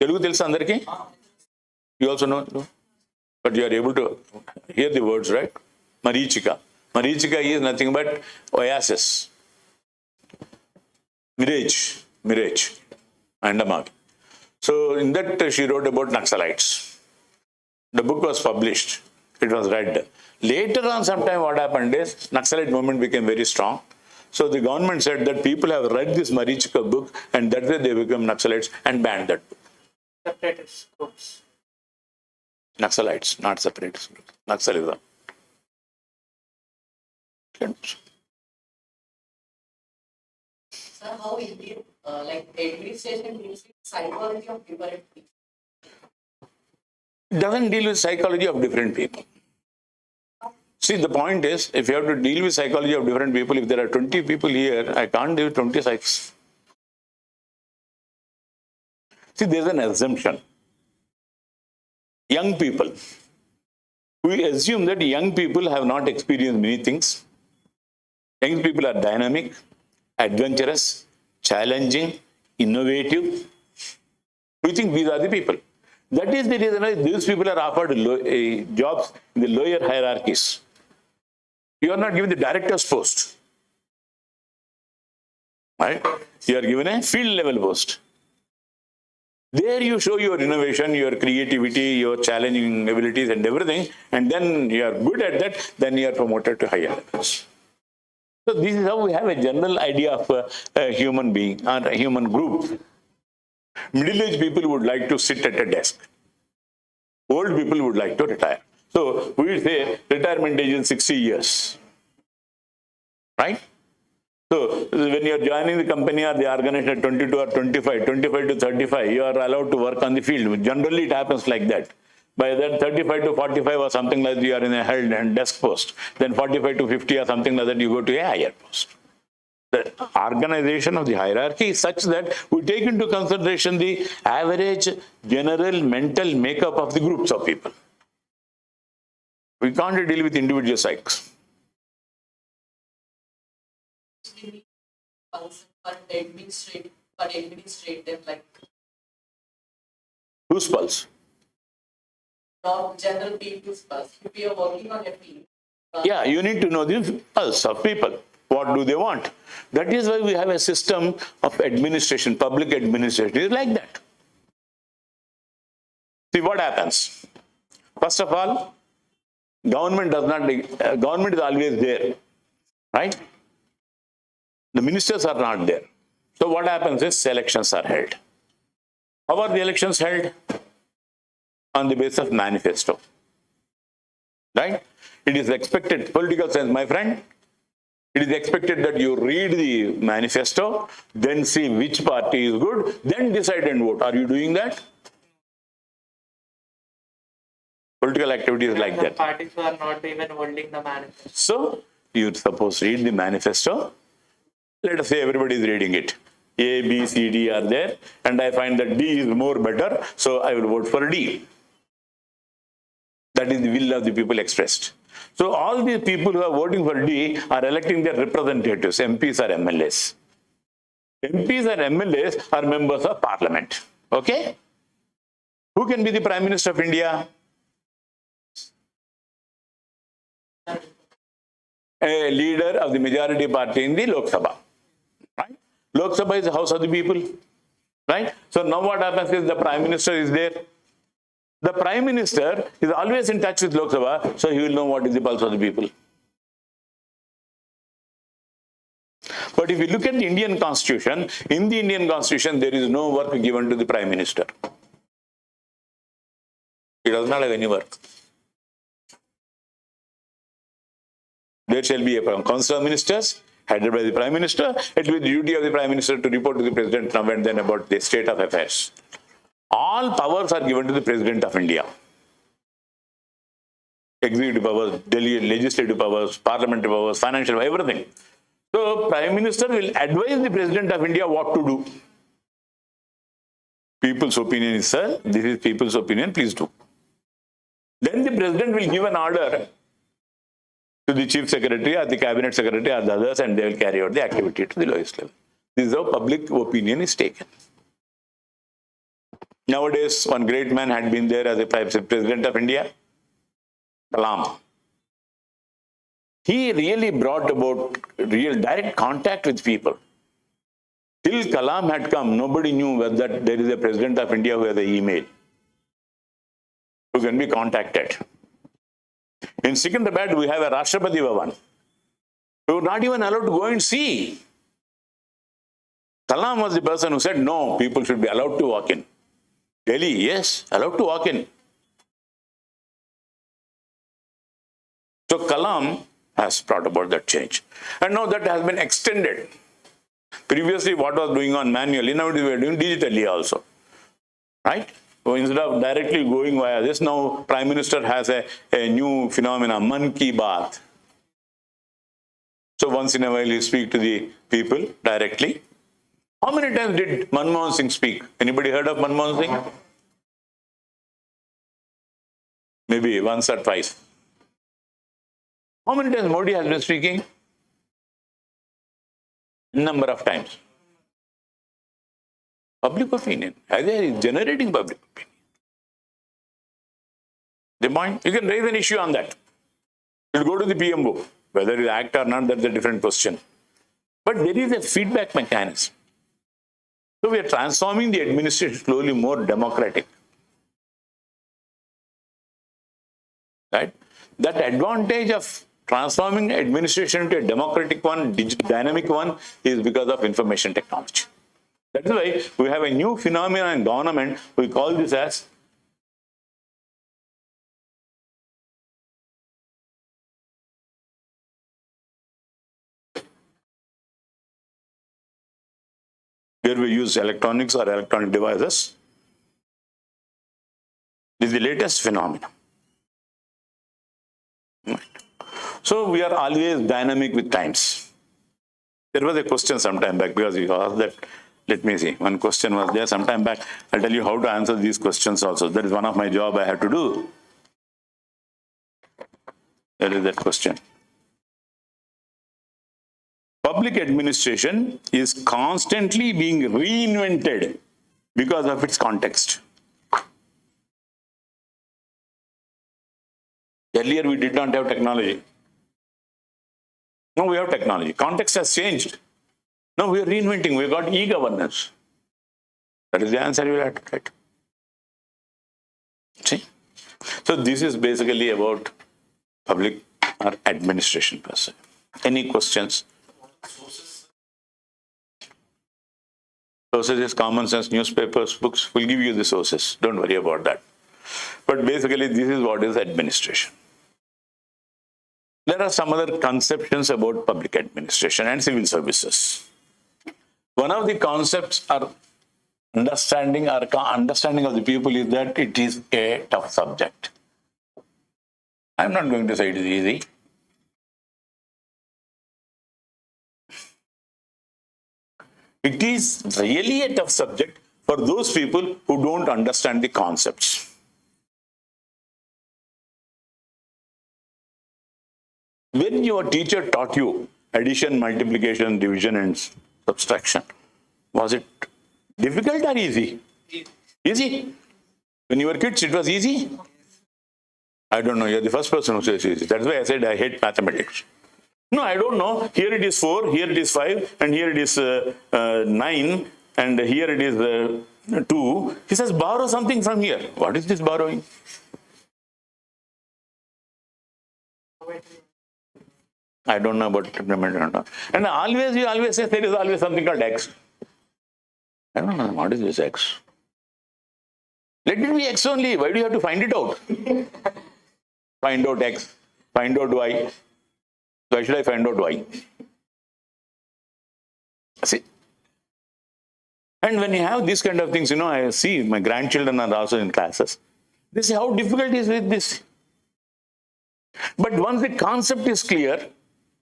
Telugu telusa andarki? You also know? But you are able to hear the words, right? Marichika. Marichika is nothing but oasis. Mirage. Andamag. So in that she wrote about Naxalites. The book was published. It was read. Later on sometime what happened is Naxalite movement became very strong. So the government said that people have read this Marichika book and that way they become Naxalites and banned that book. Separatist groups. Naxalites, not separatist groups. Naxalism. Sir, how is it, administration deals with psychology of different people? It doesn't deal with psychology of different people. See, the point is, if you have to deal with psychology of different people, if there are 20 people here, I can't deal with 20 psychs. See, there's an assumption. Young people. We assume that young people have not experienced many things. Young people are dynamic, adventurous, challenging, innovative. We think these are the people. That is the reason why these people are offered jobs in the lower hierarchies. You are not given the director's post. Right? You are given a field level post. There you show your innovation, your creativity, your challenging abilities and everything, and then you are good at that, then you are promoted to higher levels. So this is how we have a general idea of a human being or a human group. Middle-aged people would like to sit at a desk. Old people would like to retire. So we say retirement age is 60 years. Right? So when you are joining the company or the organization at 22 or 25 to 35, you are allowed to work on the field. Generally it happens like that. By that 35 to 45 or something like that, you are in a held and desk post. Then 45 to 50 or something like that, you go to a higher post. The organization of the hierarchy is such that we take into consideration the average general mental makeup of the groups of people. We can't deal with individual psychs. For administrate them, like Whose pulse? from general people's pulse. If we are working on a field, Yeah, you need to know the pulse of people. What do they want? That is why we have a system of administration, public administration. It's like that. See what happens. First of all, government is always there, right? The ministers are not there. So what happens is elections are held. How are the elections held? On the basis of manifesto, right? It is expected, political science, my friend, it is expected that you read the manifesto, then see which party is good, then decide and vote. Are you doing that? Political activity is like the that. parties who are not even holding the manifesto. So, you suppose read the manifesto. Let us say everybody is reading it. A, B, C, D are there, and I find that D is more better, so I will vote for D. That is the will of the people expressed. So all these people who are voting for D are electing their representatives, MPs or MLAs. MPs or MLAs are members of parliament. Okay? Who can be the Prime Minister of India? A leader of the majority party in the Lok Sabha. Right? Lok Sabha is the house of the people. Right? So now what happens is the Prime Minister is there. The Prime Minister is always in touch with Lok Sabha, so he will know what is the pulse of the people. But if you look at the Indian Constitution, in the Indian Constitution, there is no work given to the Prime Minister. He does not have any work. There shall be a Council of Ministers headed by the Prime Minister. It will be the duty of the Prime Minister to report to the President now and then about the state of affairs. All powers are given to the President of India. Executive powers, legislative powers, parliamentary powers, financial powers, everything. So, Prime Minister will advise the President of India what to do. People's opinion is, sir, this is people's opinion, please do. Then the President will give an order to the Chief Secretary or the Cabinet Secretary or the others, and they will carry out the activity to the lowest level. This is how public opinion is taken. Nowadays, one great man had been there as a President of India, Kalam. He really brought about real direct contact with people. Till Kalam had come, nobody knew that there is a President of India who has an email, who can be contacted. In Secunderabad, we have a Rashtrapati Bhavan. We were not even allowed to go and see. Kalam was the person who said, no, people should be allowed to walk in. Delhi, yes, allowed to walk in. So Kalam has brought about that change. And now that has been extended. Previously, what was going on manually, now we are doing digitally also. Right? So instead of directly going via this, now Prime Minister has a new phenomenon, Man Ki Baat. So once in a while, he speaks to the people directly. How many times did Manmohan Singh speak? Anybody heard of Manmohan Singh? Maybe once or twice. How many times Modi has been speaking? Number of times. Public opinion. Either is generating public opinion. The point, you can raise an issue on that. You'll go to the PMO. Whether it's act or not, that's a different question. But there is a feedback mechanism. So we are transforming the administration slowly more democratic. Right? That advantage of transforming administration into a democratic one, dynamic one, is because of information technology. That is why we have a new phenomenon in government. We call this as where we use electronics or electronic devices. This is the latest phenomenon. Right. So we are always dynamic with times. There was a question sometime back, because you asked that. Let me see. One question was there sometime back. I'll tell you how to answer these questions also. That is one of my job I have to do. There is that question. Public administration is constantly being reinvented because of its context. Earlier we did not have technology. Now we have technology. Context has changed. Now we are reinventing. We got e-governance. That is the answer you will have to write. See? So this is basically about public or administration per se. Any questions? Sources is common sense, newspapers, books. We'll give you the sources. Don't worry about that. But basically, this is what is administration. There are some other conceptions about public administration and civil services. One of the concepts or understanding of the people is that it is a tough subject. I'm not going to say it is easy. It is really a tough subject for those people who don't understand the concepts. When your teacher taught you addition, multiplication, division, and subtraction, was it difficult or easy? Easy. When you were kids, it was easy? I don't know. You're the first person who says easy. That's why I said I hate mathematics. No, I don't know. Here it is 4, here it is 5, and here it is 9, and here it is 2. He says, borrow something from here. What is this borrowing? I don't know about supplement. And always, you always say there is always something called X. I don't know. What is this X? Let it be X only. Why do you have to find it out? Find out X. Find out Y. Why should I find out Y? See? And when you have these kind of things, I see my grandchildren are also in classes. They say, how difficult is with this? But once the concept is clear,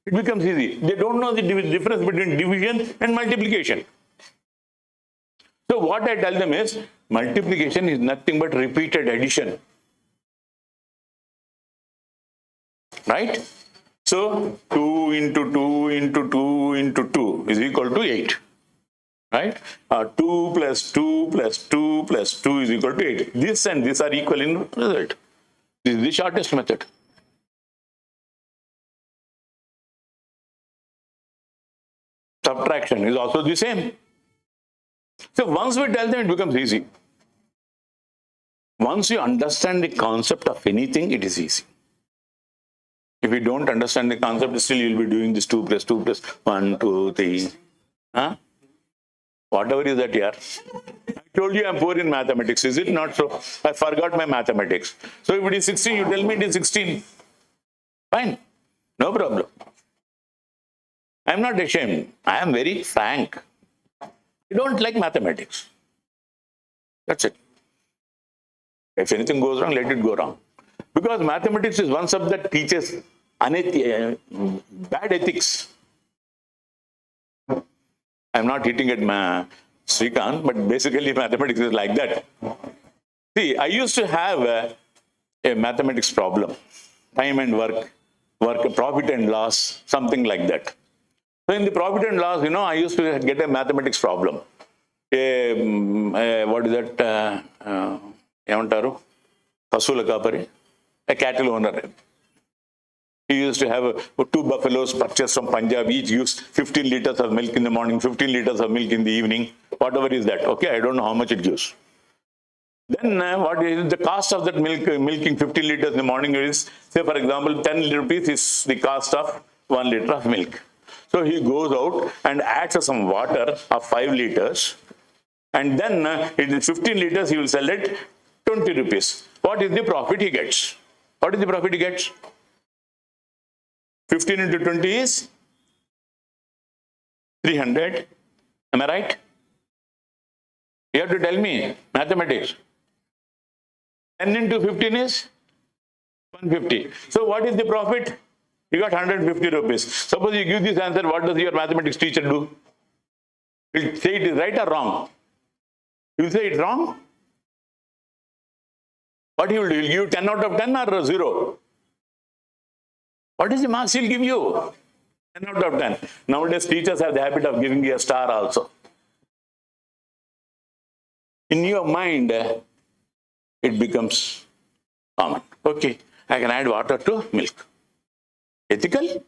it becomes easy. They don't know the difference between division and multiplication. So what I tell them is, multiplication is nothing but repeated addition. Right? So 2 into 2 into 2 into 2 is equal to 8. Right? 2 plus 2 plus 2 plus 2 is equal to 8. This and this are equal in result. This is the shortest method. Subtraction is also the same. So once we tell them, it becomes easy. Once you understand the concept of anything, it is easy. If you don't understand the concept, still you'll be doing this 2 plus 2 plus 1, 2, 3. Huh? Whatever is that here. I told you I'm poor in mathematics. Is it not so? I forgot my mathematics. So if it is 16, you tell me it is 16. Fine. No problem. I'm not ashamed. I am very frank. I don't like mathematics. That's it. If anything goes wrong, let it go wrong. Because mathematics is one subject that teaches bad ethics. I'm not hitting at Srikanth, but basically mathematics is like that. See, I used to have a mathematics problem. Time and work, profit and loss, something like that. So in the profit and loss, I used to get a mathematics problem. What is that? A cattle owner. He used to have 2 buffaloes purchased from Punjab. Each gives 15 liters of milk in the morning, 15 liters of milk in the evening. Whatever is that. Okay, I don't know how much it gives. Then what is the cost of that milking 15 liters in the morning is, say for example, 10 rupees is the cost of 1 liter of milk. So he goes out and adds some water of 5 liters. And then in 15 liters, he will sell it 20 rupees. What is the profit he gets? What is the profit he gets? 15 into 20 is 300. Am I right? You have to tell me mathematics. 10 into 15 is 150. So what is the profit? You got 150 rupees. Suppose you give this answer, what does your mathematics teacher do? He'll say it is right or wrong. He will say it's wrong. What he will do? He'll give 10 out of 10 or 0? What is the marks he'll give you? 10 out of 10. Nowadays, teachers have the habit of giving you a star also. In your mind, it becomes common. Okay, I can add water to milk. Ethical?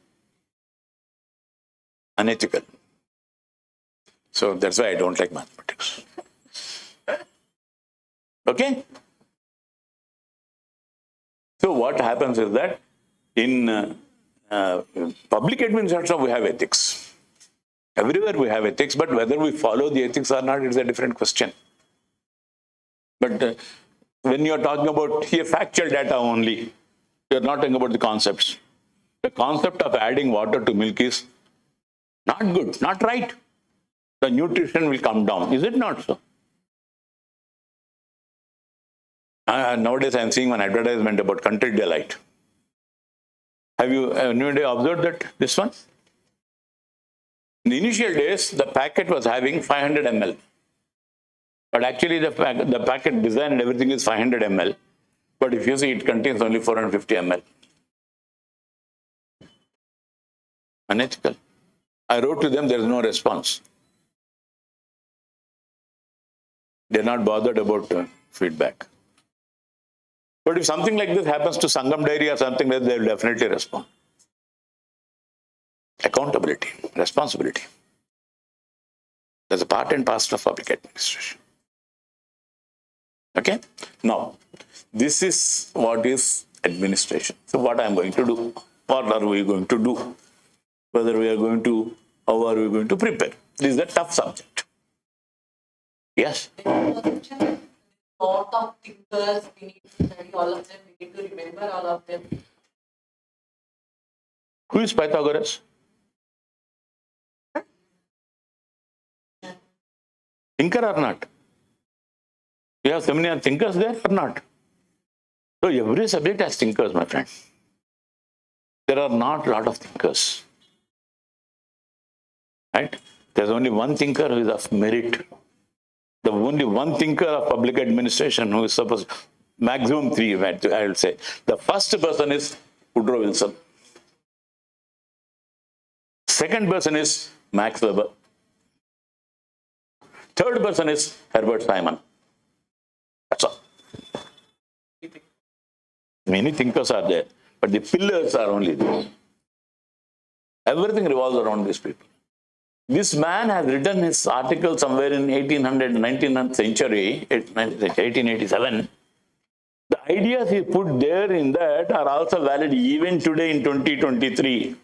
Unethical. So that's why I don't like mathematics. Okay? So what happens is that in public administration, we have ethics. Everywhere we have ethics, but whether we follow the ethics or not is a different question. But when you are talking about here factual data only, you are not talking about the concepts. The concept of adding water to milk is not good, not right. The nutrition will come down. Is it not so? Nowadays, I am seeing one advertisement about Country Delight. Have you observed that? This one? In the initial days, the packet was having 500 ml. But actually, the packet design and everything is 500 ml. But if you see, it contains only 450 ml. Unethical. I wrote to them, there is no response. They're not bothered about feedback. But if something like this happens to Sangam Dairy or something like that, they will definitely respond. Accountability, responsibility. That's a part and parcel of public administration. Okay? Now, this is what is administration. So what I am going to do, what are we going to do? Whether we are going to, how are we going to prepare? This is a tough subject. Yes? Lot of thinkers, we need to study all of them, we need to remember all of them. Who is Pythagoras? Thinker or not? You have so many thinkers there or not? So every subject has thinkers, my friend. There are not a lot of thinkers. Right? There's only one thinker who is of merit. The only one thinker of public administration who is supposed, maximum three, I will say. The first person is Woodrow Wilson. Second person is Max Weber. Third person is Herbert Simon. That's all. Many thinkers are there, but the pillars are only these. Everything revolves around these people. This man has written his article somewhere in 19th century, 1887. The ideas he put there in that are also valid even today in 2023.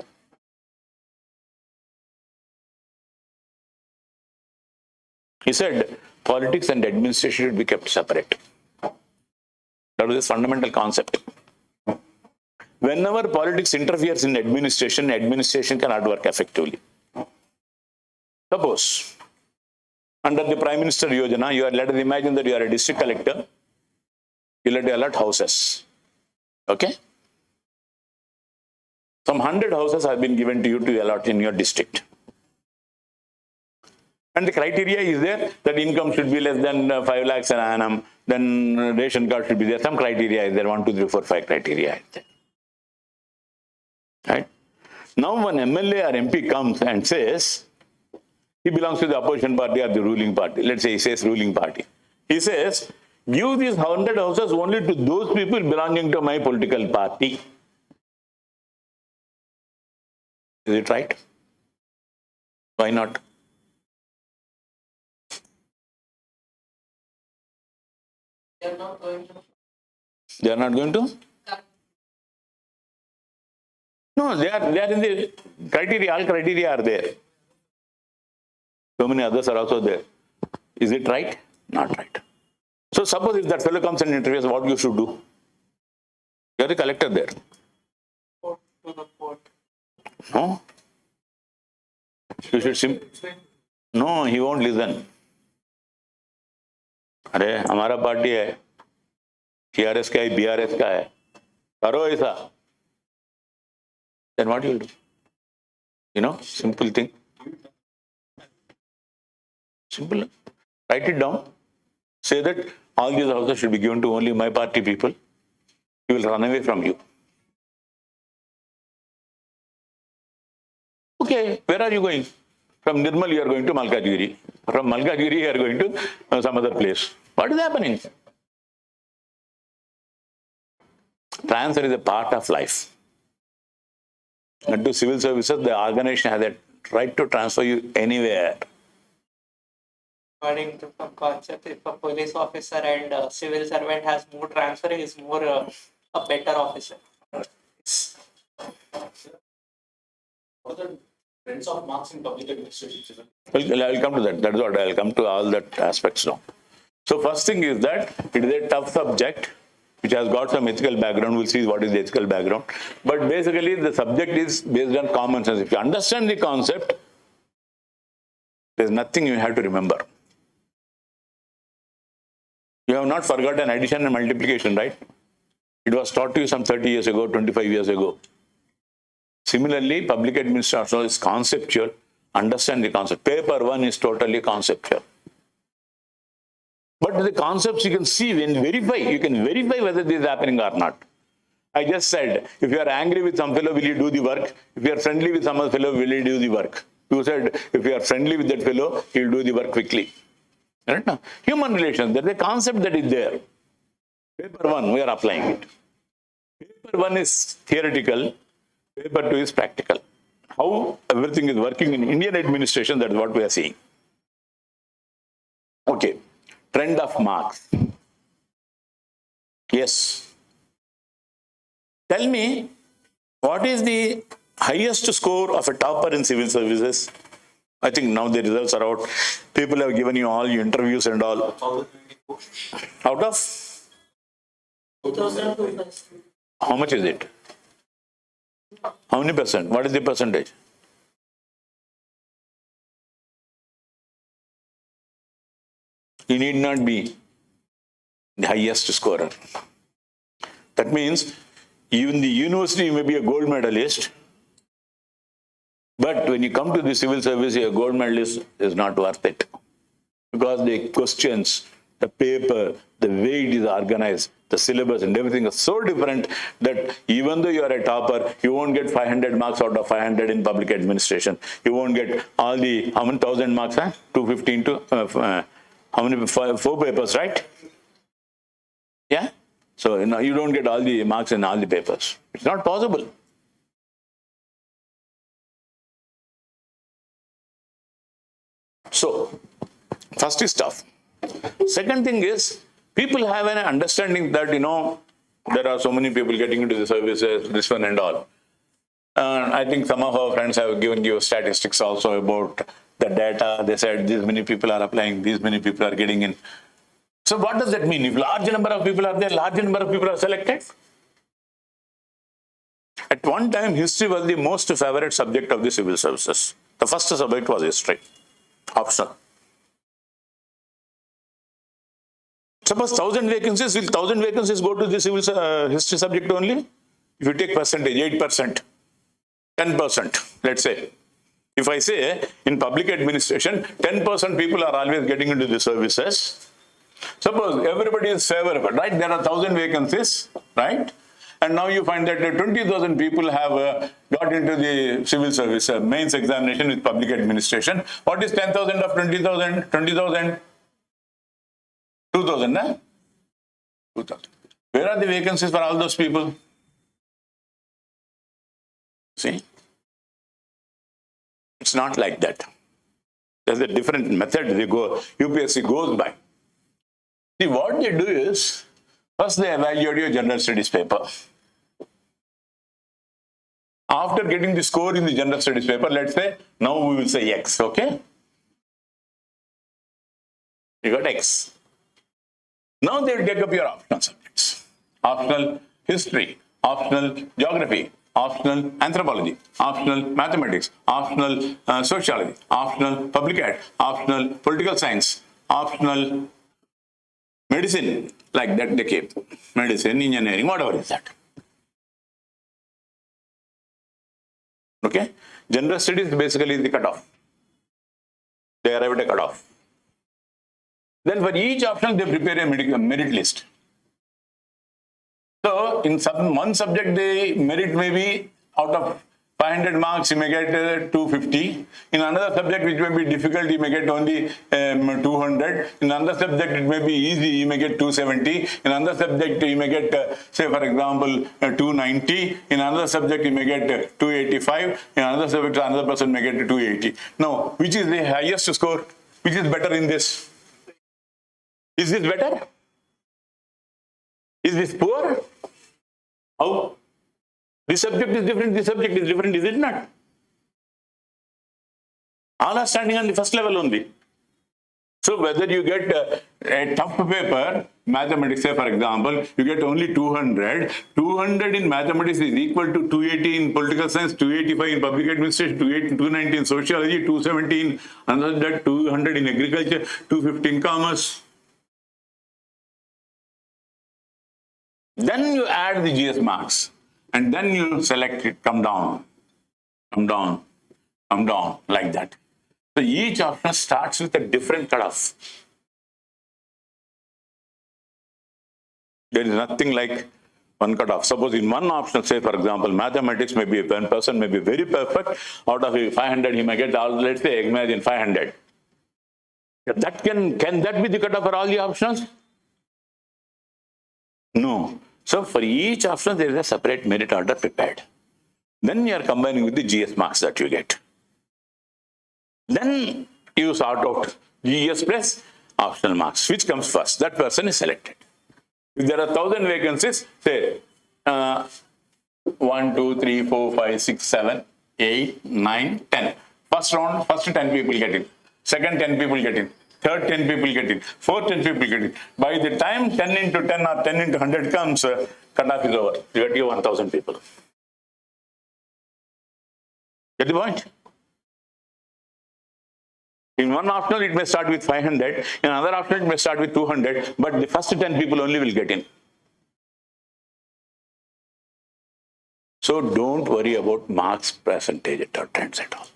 He said, politics and administration should be kept separate. That was his fundamental concept. Whenever politics interferes in administration, administration cannot work effectively. Suppose, under the Prime Minister Yojana, let us imagine that you are a district collector, you let allot houses. Okay? Some 100 houses have been given to you to allot in your district. And the criteria is there that income should be less than 5 lakhs an annum, then ration card should be there. Some criteria is there, 1, 2, 3, 4, 5 criteria is there. Right? Now, when MLA or MP comes and says, he belongs to the opposition party or the ruling party. Let's say he says ruling party. He says, give these 100 houses only to those people belonging to my political party. Is it right? Why not? They are not going to. They are not going to? No, they are in the criteria. All criteria are there. So many others are also there. Is it right? Not right. So suppose if that fellow comes and interferes, what you should do? You are the collector there. Report to the court. No. You should No, he won't listen. अरे हमारा party है, TRS का है, BRS का है, करो ऐसा. Then what you will do? You know, simple thing. Simple. Write it down. Say that all these houses should be given to only my party people. He will run away from you. Okay, where are you going? From Nirmal, you are going to Malkajgiri. From Malkajgiri, you are going to some other place. What is happening? Transfer is a part of life. And to civil services, the organization has a right to transfer you anywhere. According to some concept, if a police officer and civil servant has more transfer, he is more a better officer. What are the trends of marks in public administration? I'll come to that. That's what I'll come to all that aspects now. So first thing is that it is a tough subject. which has got some ethical background. We'll see what is the ethical background. But basically, the subject is based on common sense. If you understand the concept, there's nothing you have to remember. You have not forgotten addition and multiplication, right? It was taught to you some 30 years ago, 25 years ago. Similarly, public administration is conceptual. Understand the concept. Paper 1 is totally conceptual. But the concepts you can see when verify. You can verify whether this is happening or not. I just said, if you are angry with some fellow, will you do the work? If you are friendly with some other fellow, will you do the work? You said, if you are friendly with that fellow, he will do the work quickly. Right now, human relations, there is a concept that is there. Paper 1, we are applying it. Paper 1 is theoretical. Paper 2 is practical. How everything is working in Indian administration, that is what we are seeing. Okay. Trend of marks. Yes. Tell me, what is the highest score of a topper in civil services? I think now the results are out. People have given you all your interviews and all. Out of? 2002. How much is it? How many percent? What is the percentage? You need not be the highest scorer. That means even the university, you may be a gold medalist, but when you come to the civil service, a gold medalist is not worth it. Because the questions, the paper, the way it is organized, the syllabus and everything is so different that even though you are a topper, you won't get 500 marks out of 500 in public administration. You won't get all the, how many thousand marks, 215 to, how many, four papers, right? Yeah? So you don't get all the marks in all the papers. It's not possible. So, first is tough. Second thing is, people have an understanding that, there are so many people getting into the services, this one and all. I think some of our friends have given you statistics also about the data. They said these many people are applying, these many people are getting in. So what does that mean? If large number of people are there, large number of people are selected? At one time, history was the most favorite subject of the civil services. The first subject was history, optional. Suppose 1,000 vacancies, will 1,000 vacancies go to the civil history subject only? If you take percentage, 8%, 10%, let's say. If I say in public administration, 10% people are always getting into the services. Suppose everybody is favorable, right? There are 1,000 vacancies, right? And now you find that 20,000 people have got into the civil service mains examination with public administration. What is 10,000 of 20,000? 20,000? 2,000, eh? 2,000. Where are the vacancies for all those people? See? It's not like that. There's a different method UPSC goes by. See, what they do is, first they evaluate your general studies paper. After getting the score in the general studies paper, let's say, now we will say X, okay? You got X. Now they will take up your optional subjects. Optional history, optional geography, optional anthropology, optional mathematics, optional sociology, optional public ed, optional political science, optional medicine, like that they keep. Medicine, engineering, whatever is that. Okay? General studies basically the cutoff. They arrive at a cutoff. Then for each option, they prepare a merit list. So in one subject, the merit may be out of 500 marks, you may get 250. In another subject, which may be difficult, you may get only 200. In another subject, it may be easy, you may get 270. In another subject, you may get, say for example, 290. In another subject, you may get 285. In another subject, another person may get 280. Now, which is the highest score? Which is better in this? Is this better? Is this poor? How? This subject is different, this subject is different, is it not? All are standing on the first level only. So whether you get a tough paper mathematics, say for example, you get only 200. 200 in mathematics is equal to 280 in political science, 285 in public administration, 290 in sociology, 270 in another that, 200 in agriculture, 250 in commerce. Then you add the GS marks and then you select it, come down, like that. So each option starts with a different cutoff. There is nothing like one cutoff. Suppose in one option, say for example, mathematics, maybe one person may be very perfect. Out of 500, he may get, let's say, imagine 500. That can that be the cutoff for all the options? No. So for each option, there is a separate merit order prepared. Then you are combining with the GS marks that you get. Then you sort out GS plus optional marks. Which comes first? That person is selected. If there are 1,000 vacancies, say 1, 2, 3, 4, 5, 6, 7, 8, 9, 10. First round, first 10 people get in. Second 10 people get in. Third 10 people get in. Fourth 10 people get in. By the time 10 into 10 or 10 into 100 comes, cutoff is over. You get your 1,000 people. Get the point? In one optional, it may start with 500. In another optional, it may start with 200. But the first 10 people only will get in. So don't worry about marks percentage at all.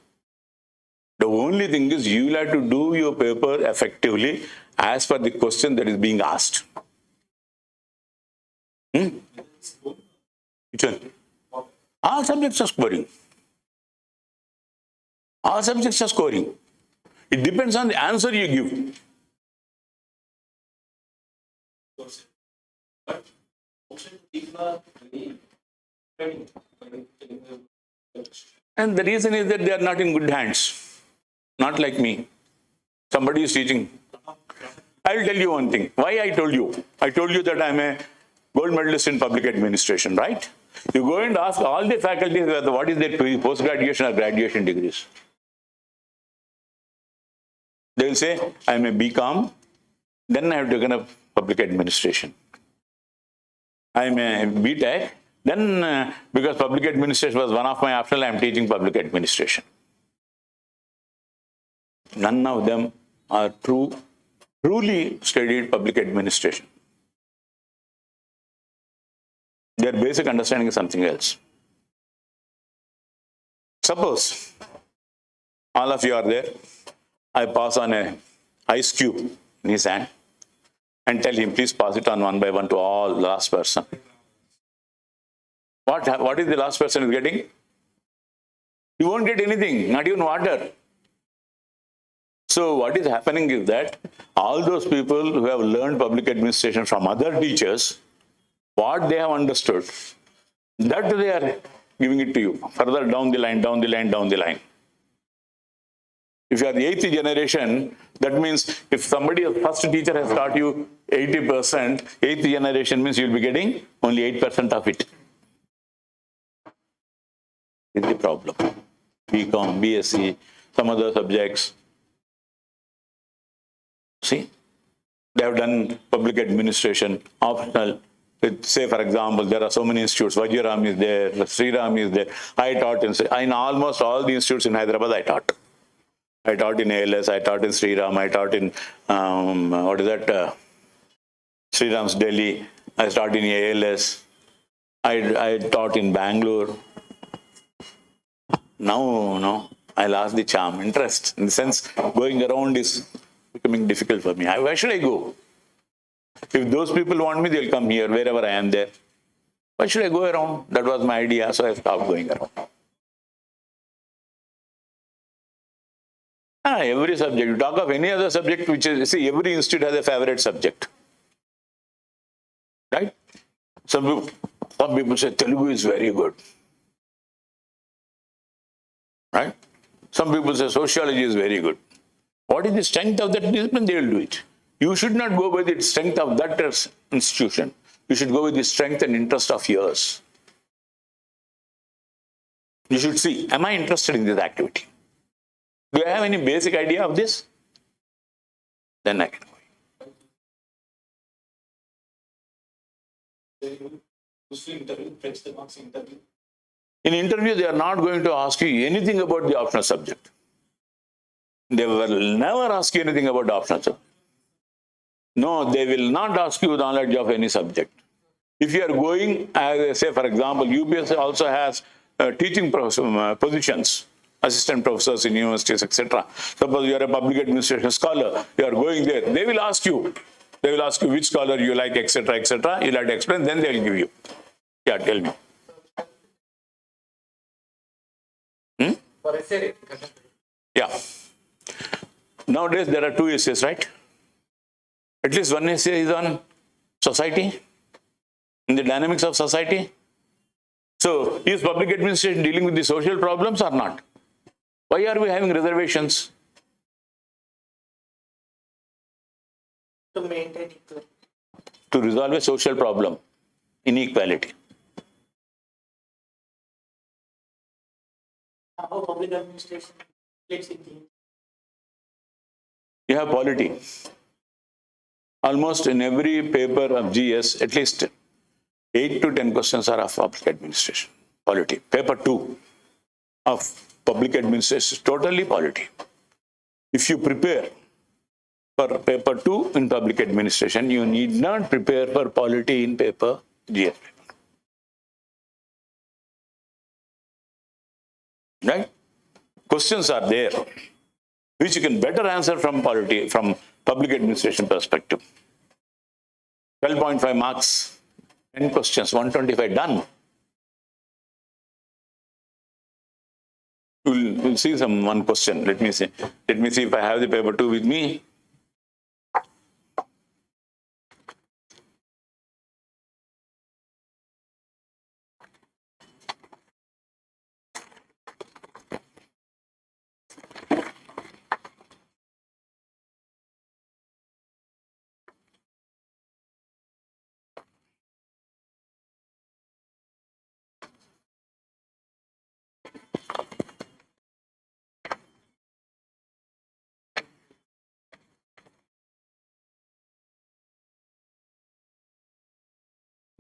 The only thing is you will have to do your paper effectively as per the question that is being asked. Which one? All subjects are scoring. All subjects are scoring. It depends on the answer you give. And the reason is that they are not in good hands. Not like me. Somebody is teaching. I will tell you one thing. Why I told you? I told you that I am a gold medalist in public administration, right? You go and ask all the faculties what is their post-graduation or graduation degrees. They will say, I am a BCom, then I have taken up public administration. I am a BTech, then because public administration was one of my optional, I am teaching public administration. None of them are truly studied public administration. Their basic understanding is something else. Suppose all of you are there. I pass on a ice cube in his hand and tell him, please pass it on one by one to all the last person. What is the last person is getting? You won't get anything, not even water. So what is happening is that all those people who have learned public administration from other teachers, what they have understood, that they are giving it to you further down the line. If you are the 8th generation, that means if somebody, first teacher has taught you 80%, 8th generation means you will be getting only 8% of it. Is the problem. BCom, BSc, some other subjects. See, they have done public administration, optional. Say, for example, there are so many institutes. Vajiram is there, Sriram is there. I taught in almost all the institutes in Hyderabad, I taught. I taught in ALS, I taught in Sriram, I taught in, Sriram's Delhi, I taught in ALS, I taught in Bangalore. Now, I lost the charm, interest. In the sense, going around is becoming difficult for me. Where should I go? If those people want me, they'll come here, wherever I am there. Why should I go around? That was my idea, so I stopped going around. Every subject. You talk of any other subject, which is, see, every institute has a favorite subject. Right? Some people say Telugu is very good. Right? Some people say sociology is very good. What is the strength of that discipline? They will do it. You should not go by the strength of that institution. You should go with the strength and interest of yours. You should see, am I interested in this activity? Do I have any basic idea of this? Then I can go. They will use the interview, fetch the marks interview. In interview, they are not going to ask you anything about the optional subject. They will never ask you anything about the optional subject. No, they will not ask you knowledge of any subject. If you are going, say for example, UPSC also has teaching positions, assistant professors in universities, etc. Suppose you are a public administration scholar, you are going there, they will ask you which scholar you like, etc., etc. You'll have to explain, then they will give you. Yeah, tell me. For essay, Yeah. Nowadays there are 2 essays, right? At least 1 essay is on society, in the dynamics of society. So, is public administration dealing with the social problems or not? Why are we having reservations? To maintain equality. To resolve a social problem, inequality. How public administration splits in teams. You have polity. Almost in every paper of GS, at least 8 to 10 questions are of public administration, polity. Paper 2 of public administration is totally polity. If you prepare for paper 2 in public administration, you need not prepare for polity in paper GS paper. Right? Questions are there, which you can better answer from polity, from public administration perspective. 12.5 marks, 10 questions, 125 done. We'll see one question. Let me see if I have the paper 2 with me.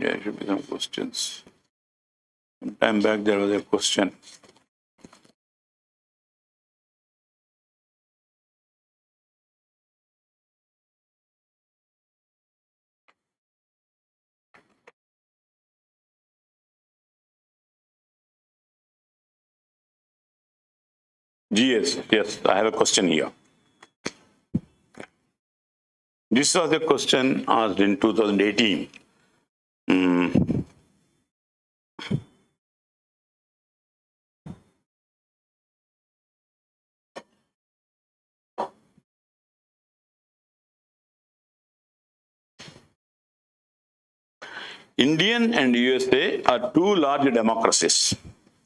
Yeah, there should be some questions. Some time back there was a question. GS, yes, I have a question here. This was a question asked in 2018. Indian and USA are 2 large democracies.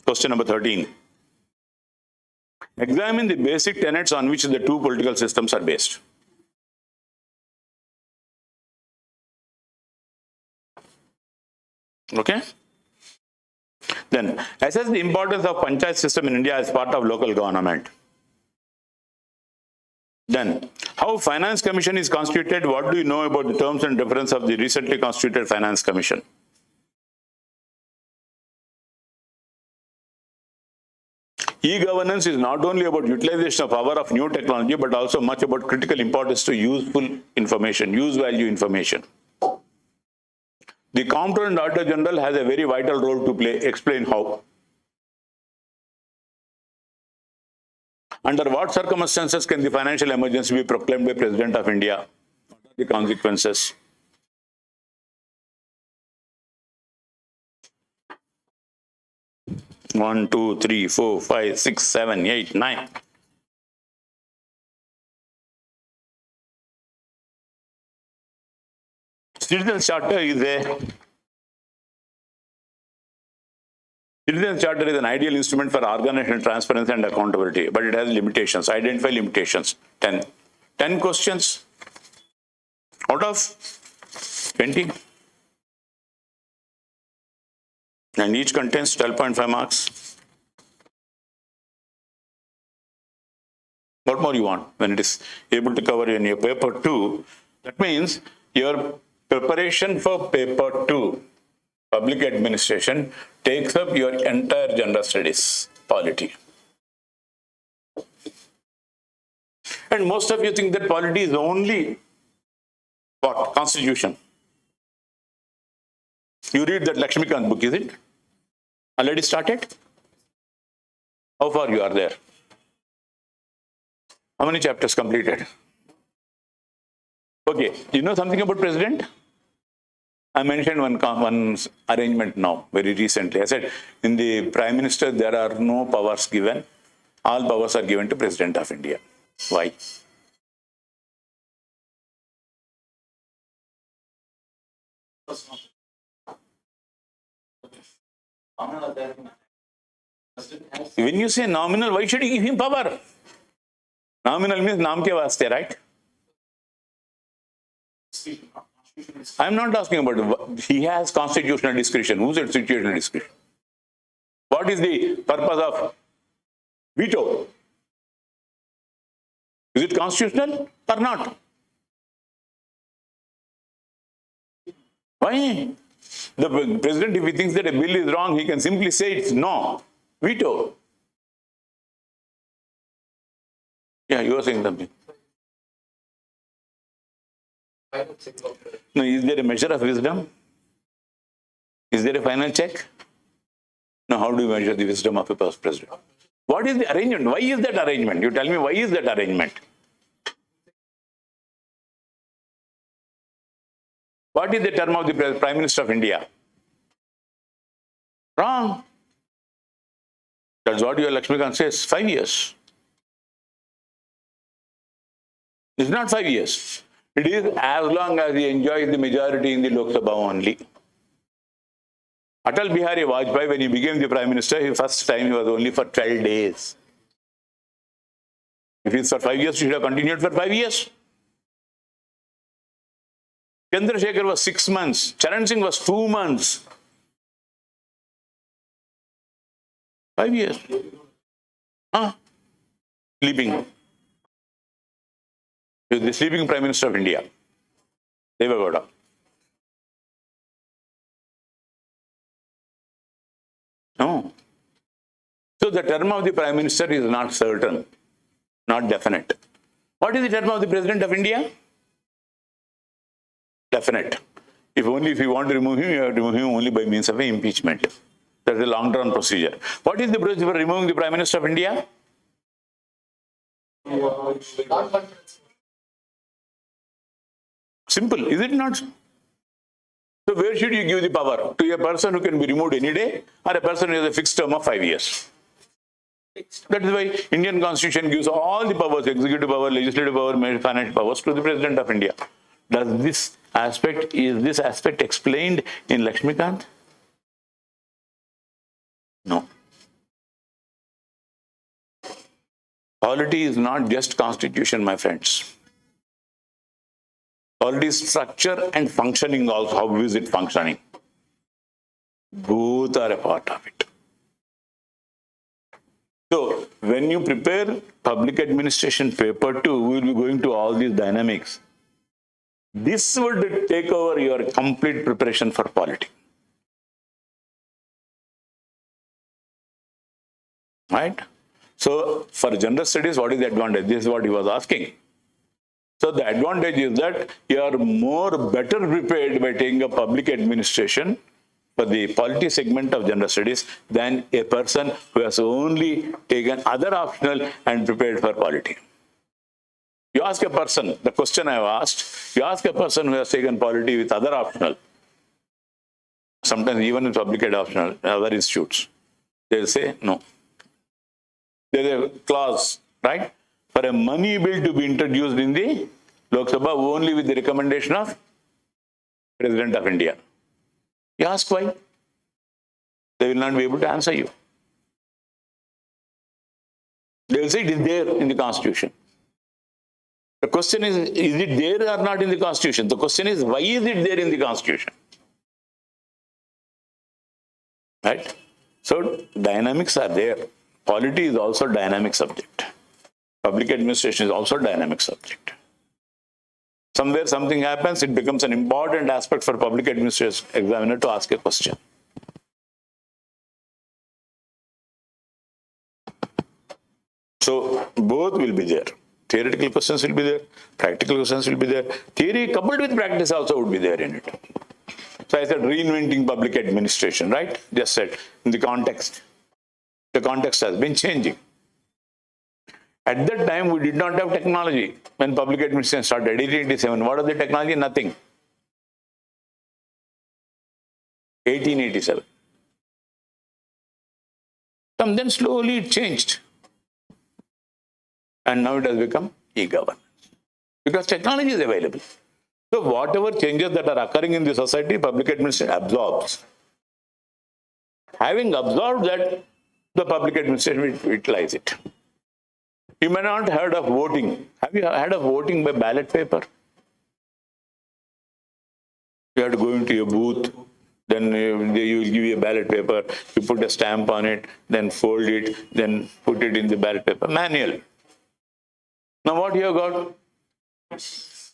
Question number 13. Examine the basic tenets on which the 2 political systems are based. Okay? Then, assess the importance of panchayat system in India as part of local government. Then, how Finance Commission is constituted? What do you know about the terms and reference of the recently constituted Finance Commission? E-governance is not only about utilization of power of new technology, but also much about critical importance to useful information, use value information. The Comptroller and Auditor General has a very vital role to play. Explain how. Under what circumstances can the financial emergency be proclaimed by President of India? What are the consequences? One, two, three, 4, 5, 6, 7, 8, 9. Citizen's Charter is an ideal instrument for organization, transparency and accountability, but it has limitations. Identify limitations. 10 questions out of 20. And each contains 12.5 marks. What more you want when it is able to cover in your paper 2? That means your preparation for paper 2 public administration takes up your entire general studies, polity. And most of you think that polity is only what? Constitution. You read that Lakshmikant book, is it? Already started? How far you are there? How many chapters completed? Okay, you know something about president? I mentioned one arrangement now, very recently. I said, in the Prime Minister, there are no powers given. All powers are given to President of India. Why? When you say nominal, why should you give him power? Nominal means naam ke vaste, right? I'm not asking about it. He has constitutional discretion. Who's at situational discretion? What is the purpose of veto? Is it constitutional or not? Why? The president, if he thinks that a bill is wrong, he can simply say it's no. Veto. Yeah, you are saying something. No, is there a measure of wisdom? Is there a final check? No, how do you measure the wisdom of a president? What is the arrangement? Why is that arrangement? You tell me, why is that arrangement? What is the term of the Prime Minister of India? Wrong. That's what your Lakshmikant says, 5 years. It's not 5 years. It is as long as he enjoys the majority in the Lok Sabha only. Atal Bihari Vajpayee, when he became the Prime Minister, his first time he was only for 12 days. If it's for 5 years, he should have continued for 5 years. Chandrasekhar was 6 months. Charan Singh was 2 months. 5 years. Sleeping. He was the sleeping Prime Minister of India. Devagowda. No. So the term of the Prime Minister is not certain, not definite. What is the term of the President of India? Definite. If you want to remove him, you have to remove him only by means of impeachment. That's a long-term procedure. What is the procedure for removing the Prime Minister of India? Simple, is it not? So where should you give the power? To a person who can be removed any day, or a person who has a fixed term of 5 years? That is why Indian Constitution gives all the powers, executive power, legislative power, financial powers, to the President of India. Is this aspect explained in Lakshmikant? No. Polity is not just constitution, my friends. Polity is structure and functioning also. How is it functioning? Both are a part of it. So, when you prepare public administration paper 2, we will be going to all these dynamics. This would take over your complete preparation for polity. Right? So, for general studies, what is the advantage? This is what he was asking. So, the advantage is that you are better prepared by taking a public administration for the polity segment of general studies than a person who has only taken other optional and prepared for polity. You ask a person, the question I have asked, you ask a person who has taken polity with other optional, sometimes even in public ed optional, other institutes, they will say no. There is a clause, right, for a money bill to be introduced in the Lok Sabha only with the recommendation of President of India. You ask why? They will not be able to answer you. They will say it is there in the Constitution. The question is it there or not in the Constitution? The question is, why is it there in the Constitution? Right? So, dynamics are there. Polity is also a dynamic subject. Public administration is also a dynamic subject. Somewhere something happens, it becomes an important aspect for public administration examiner to ask a question. So both will be there. Theoretical questions will be there, practical questions will be there. Theory coupled with practice also would be there in it. So I said reinventing public administration, right? Just said in the context. The context has been changing. At that time, we did not have technology. When public administration started, 1887, what was the technology? Nothing. 1887. And then slowly it changed. And now it has become e-governance. Because technology is available. So whatever changes that are occurring in the society, public administration absorbs. Having absorbed that, the public administration will utilize it. You may not have heard of voting. Have you heard of voting by ballot paper? You have to go into your booth, then you will give you a ballot paper, you put a stamp on it, then fold it, then put it in the ballot paper. Manual. Now what you have got?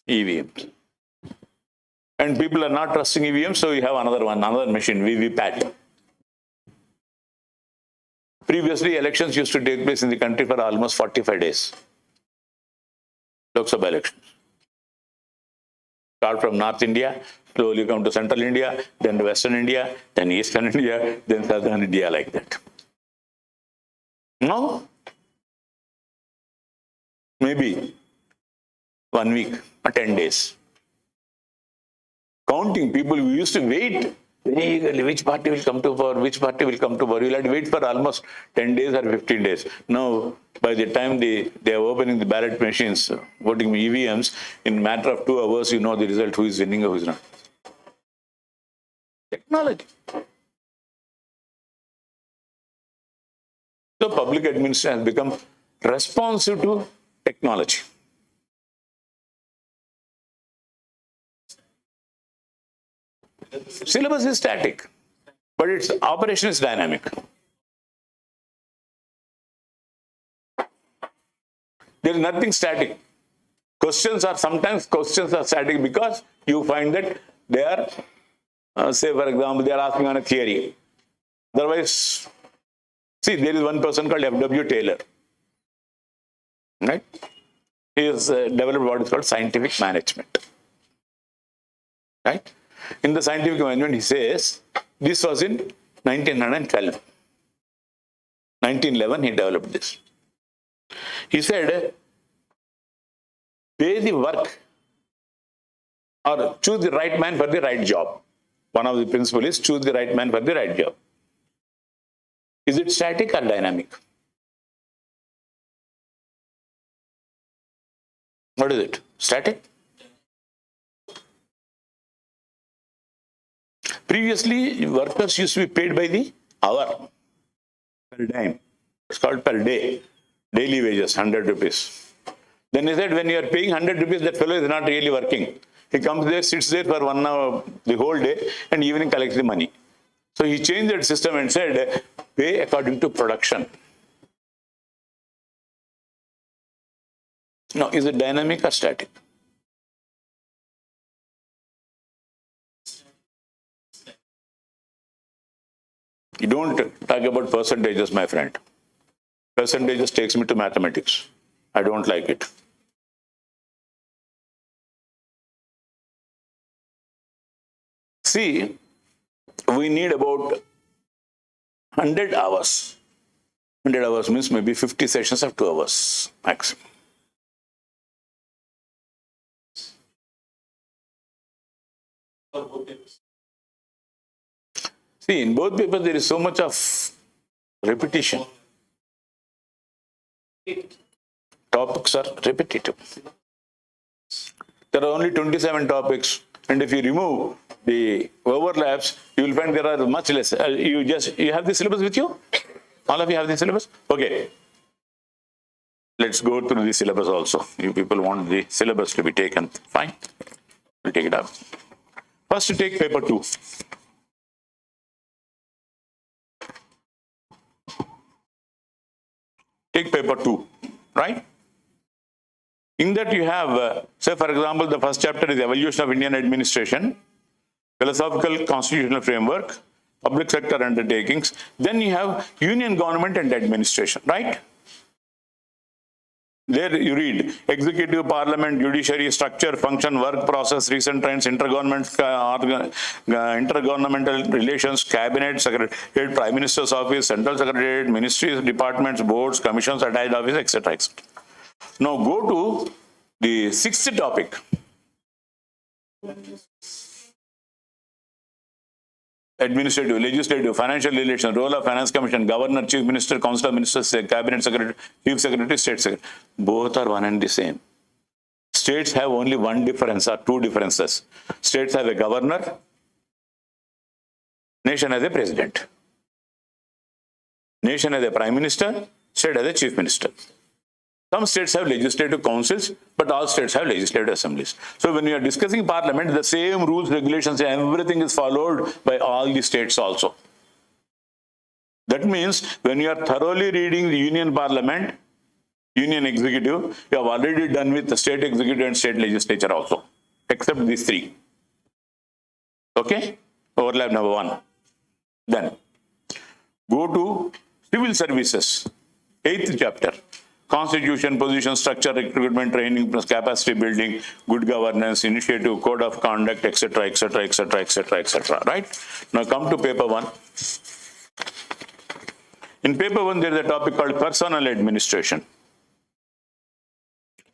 EVMs. And people are not trusting EVMs, so you have another one, another machine, VVPAT. Previously, elections used to take place in the country for almost 45 days. Lok Sabha elections. Start from North India, slowly come to Central India, then to Western India, then Eastern India, then Southern India, like that. Now, maybe 1 week or 10 days. Counting people who used to wait very eagerly, which party will come to power, which party will come to power. You'll have to wait for almost 10 days or 15 days. Now, by the time they are opening the ballot machines, voting EVMs, in a matter of 2 hours, you know the result, who is winning or who is not. Technology. So, public administration has become responsive to technology. Syllabus is static, but its operation is dynamic. There is nothing static. Sometimes questions are static because you find that they are, say for example, they are asking on a theory. Otherwise, see, there is one person called F.W. Taylor, right? He has developed what is called scientific management, right? In the scientific management, he says, this was in 1912. 1911, he developed this. He said, pay the work or choose the right man for the right job. One of the principles is choose the right man for the right job. Is it static or dynamic? What is it? Static? Previously, workers used to be paid by the hour, per dime. It's called per day. Daily wages, 100 rupees. Then he said, when you are paying 100 rupees, that fellow is not really working. He comes there, sits there for 1 hour the whole day, and evening collects the money. So he changed that system and said, pay according to production. Now, is it dynamic or static? You don't talk about percentages, my friend. Percentages takes me to mathematics. I don't like it. See, we need about 100 hours. 100 hours means maybe 50 sessions of 2 hours maximum. See, in both papers, there is so much of repetition. Topics are repetitive. There are only 27 topics, and if you remove the overlaps, you will find there are much less. You have the syllabus with you? All of you have the syllabus? Okay. Let's go through the syllabus also. You people want the syllabus to be taken. Fine. We'll take it up. First, to take paper 2. Take paper 2, right? In that you have, say for example, the first chapter is Evolution of Indian Administration, Philosophical Constitutional Framework, Public Sector Undertakings. Then you have Union Government and Administration, right? There you read executive, parliament, judiciary, structure, function, work, process, recent trends, intergovernmental relations, cabinet, secretariat, prime minister's office, central secretariat, ministries, departments, boards, commissions, attached office, etc. etc. Now go to the sixth topic. Administrative, legislative, financial relations, role of finance commission, governor, chief minister, council of ministers, cabinet secretary, chief secretary, state secretary. Both are one and the same. States have only one difference or two differences. States have a governor, nation has a president. Nation has a prime minister, state has a chief minister. Some states have legislative councils, but all states have legislative assemblies. So when you are discussing parliament, the same rules, regulations, everything is followed by all the states also. That means when you are thoroughly reading the union parliament, union executive, you have already done with the state executive and state legislature also, except these three. Okay? Overlap number one. Then go to civil services, 8th chapter. Constitution, position, structure, recruitment, training, capacity building, good governance, initiative, code of conduct, etc., etc., etc., etc., etc. Right? Now come to paper one. In paper one, there is a topic called personal administration.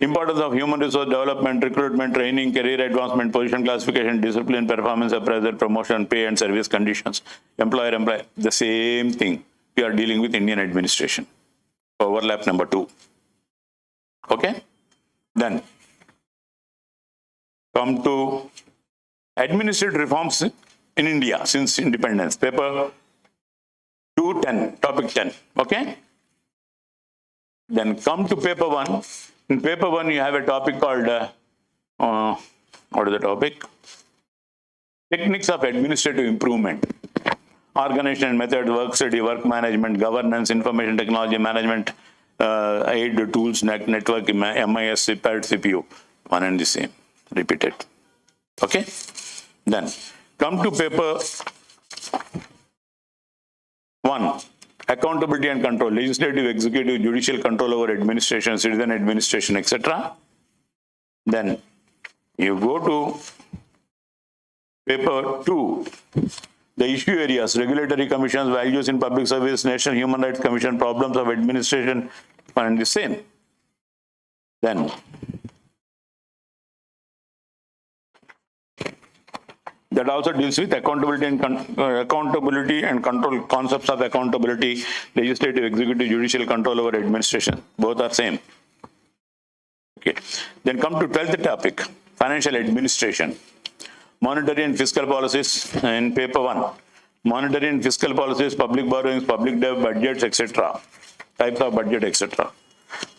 Importance of human resource development, recruitment, training, career advancement, position classification, discipline, performance appraisal, promotion, pay and service conditions, employer. The same thing. We are dealing with Indian administration. Overlap number two. Okay? Then come to administrative reforms in India since independence. Paper 210, topic 10. Okay? Then come to paper one. In paper one, you have a topic called, what is the topic? Techniques of administrative improvement. Organization and method, work study, work management, governance, information technology management, aid tools, network, MIS, CPAD, CPU. One and the same. Repeated. Okay? Then come to paper one. Accountability and control, legislative, executive, judicial control over administration, citizen administration, etc. Then you go to paper 2, the issue areas, regulatory commissions, values in public service, National Human Rights Commission, problems of administration, and the same. Then that also deals with accountability and control, concepts of accountability, legislative, executive, judicial control over administration. Both are same. Okay. Then come to 12th topic, financial administration. Monetary and fiscal policies in paper 1. Monetary and fiscal policies, public borrowings, public debt, budgets, etc. Types of budget, etc.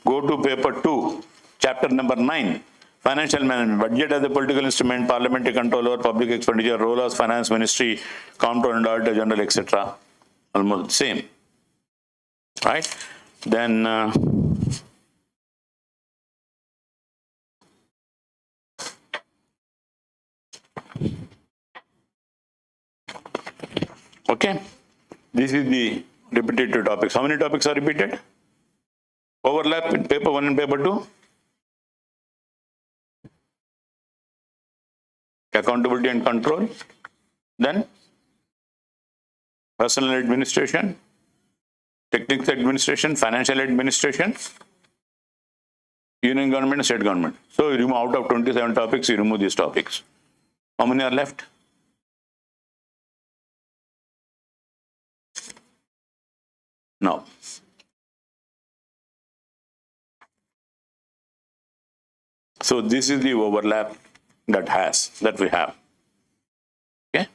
Go to paper 2, chapter number 9. Financial management, budget as a political instrument, parliamentary control over public expenditure, role as finance ministry, comptroller and auditor general, etc. Almost same. Right? Then okay. This is the repetitive topics. How many topics are repeated? Overlap in paper 1 and paper 2? Accountability and control, then personal administration, technical administration, financial administration, union government, state government. So you remove out of 27 topics, you remove these topics. How many are left? Now, so this is the overlap that we have. Okay.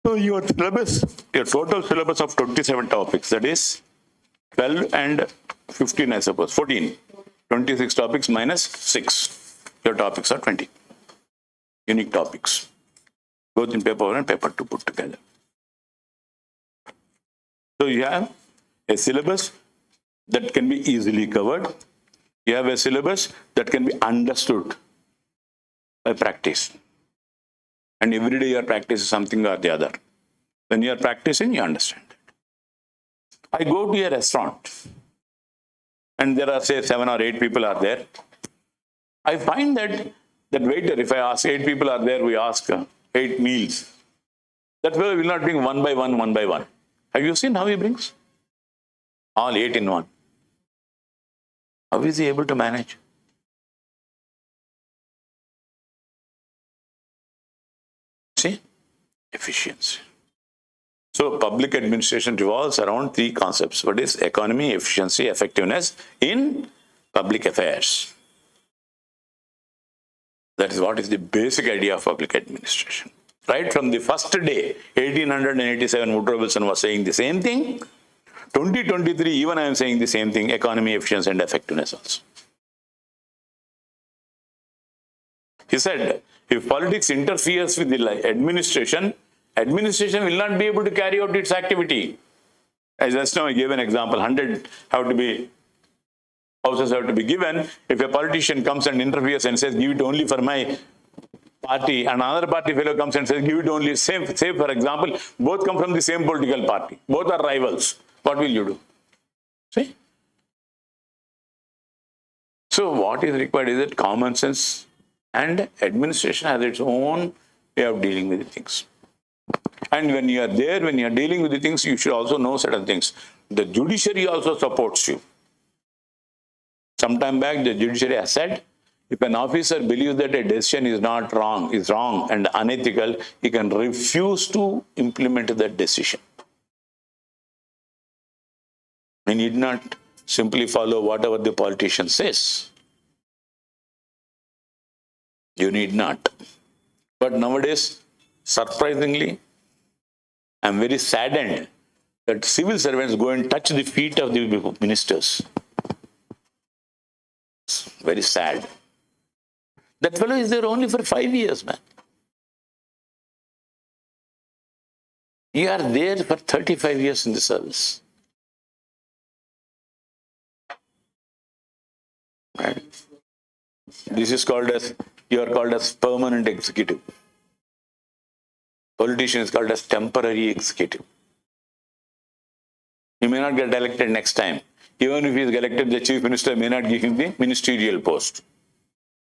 So your syllabus, your total syllabus of 27 topics, that is 12 and 15, I suppose, 14. 26 topics minus 6. Your topics are 20. Unique topics. Both in paper 1 and paper 2 put together. So you have a syllabus that can be easily covered. You have a syllabus that can be understood by practice. And every day you are practicing something or the other. When you are practicing, you understand it. I go to a restaurant and there are, say, 7 or 8 people are there. I find that waiter, if I ask 8 people are there, we ask 8 meals. That fellow will not bring one by one. Have you seen how he brings? All 8 in one. How is he able to manage? See? Efficiency. So public administration revolves around 3 concepts. What is economy, efficiency, effectiveness in public affairs? That is what is the basic idea of public administration. Right from the first day, 1887, Woodrow Wilson was saying the same thing. 2023, even I am saying the same thing, economy, efficiency and effectiveness also. He said, if politics interferes with the administration will not be able to carry out its activity. As just now I gave an example, 100 houses have to be given. If a politician comes and interferes and says, give it only for my party, and another party fellow comes and says, give it only, say for example, both come from the same political party, both are rivals. What will you do? See? So what is required is that common sense, and administration has its own way of dealing with the things. And when you are there, when you are dealing with the things, you should also know certain things. The judiciary also supports you. Sometime back, the judiciary has said, if an officer believes that a decision is wrong and unethical, he can refuse to implement that decision. We need not simply follow whatever the politician says. You need not. But nowadays, surprisingly, I am very saddened that civil servants go and touch the feet of the ministers. It's very sad. That fellow is there only for 5 years, man. You are there for 35 years in the service. Right? This is called as, you are called as permanent executive. Politician is called as temporary executive. He may not get elected next time. Even if he is elected, the chief minister may not give him the ministerial post.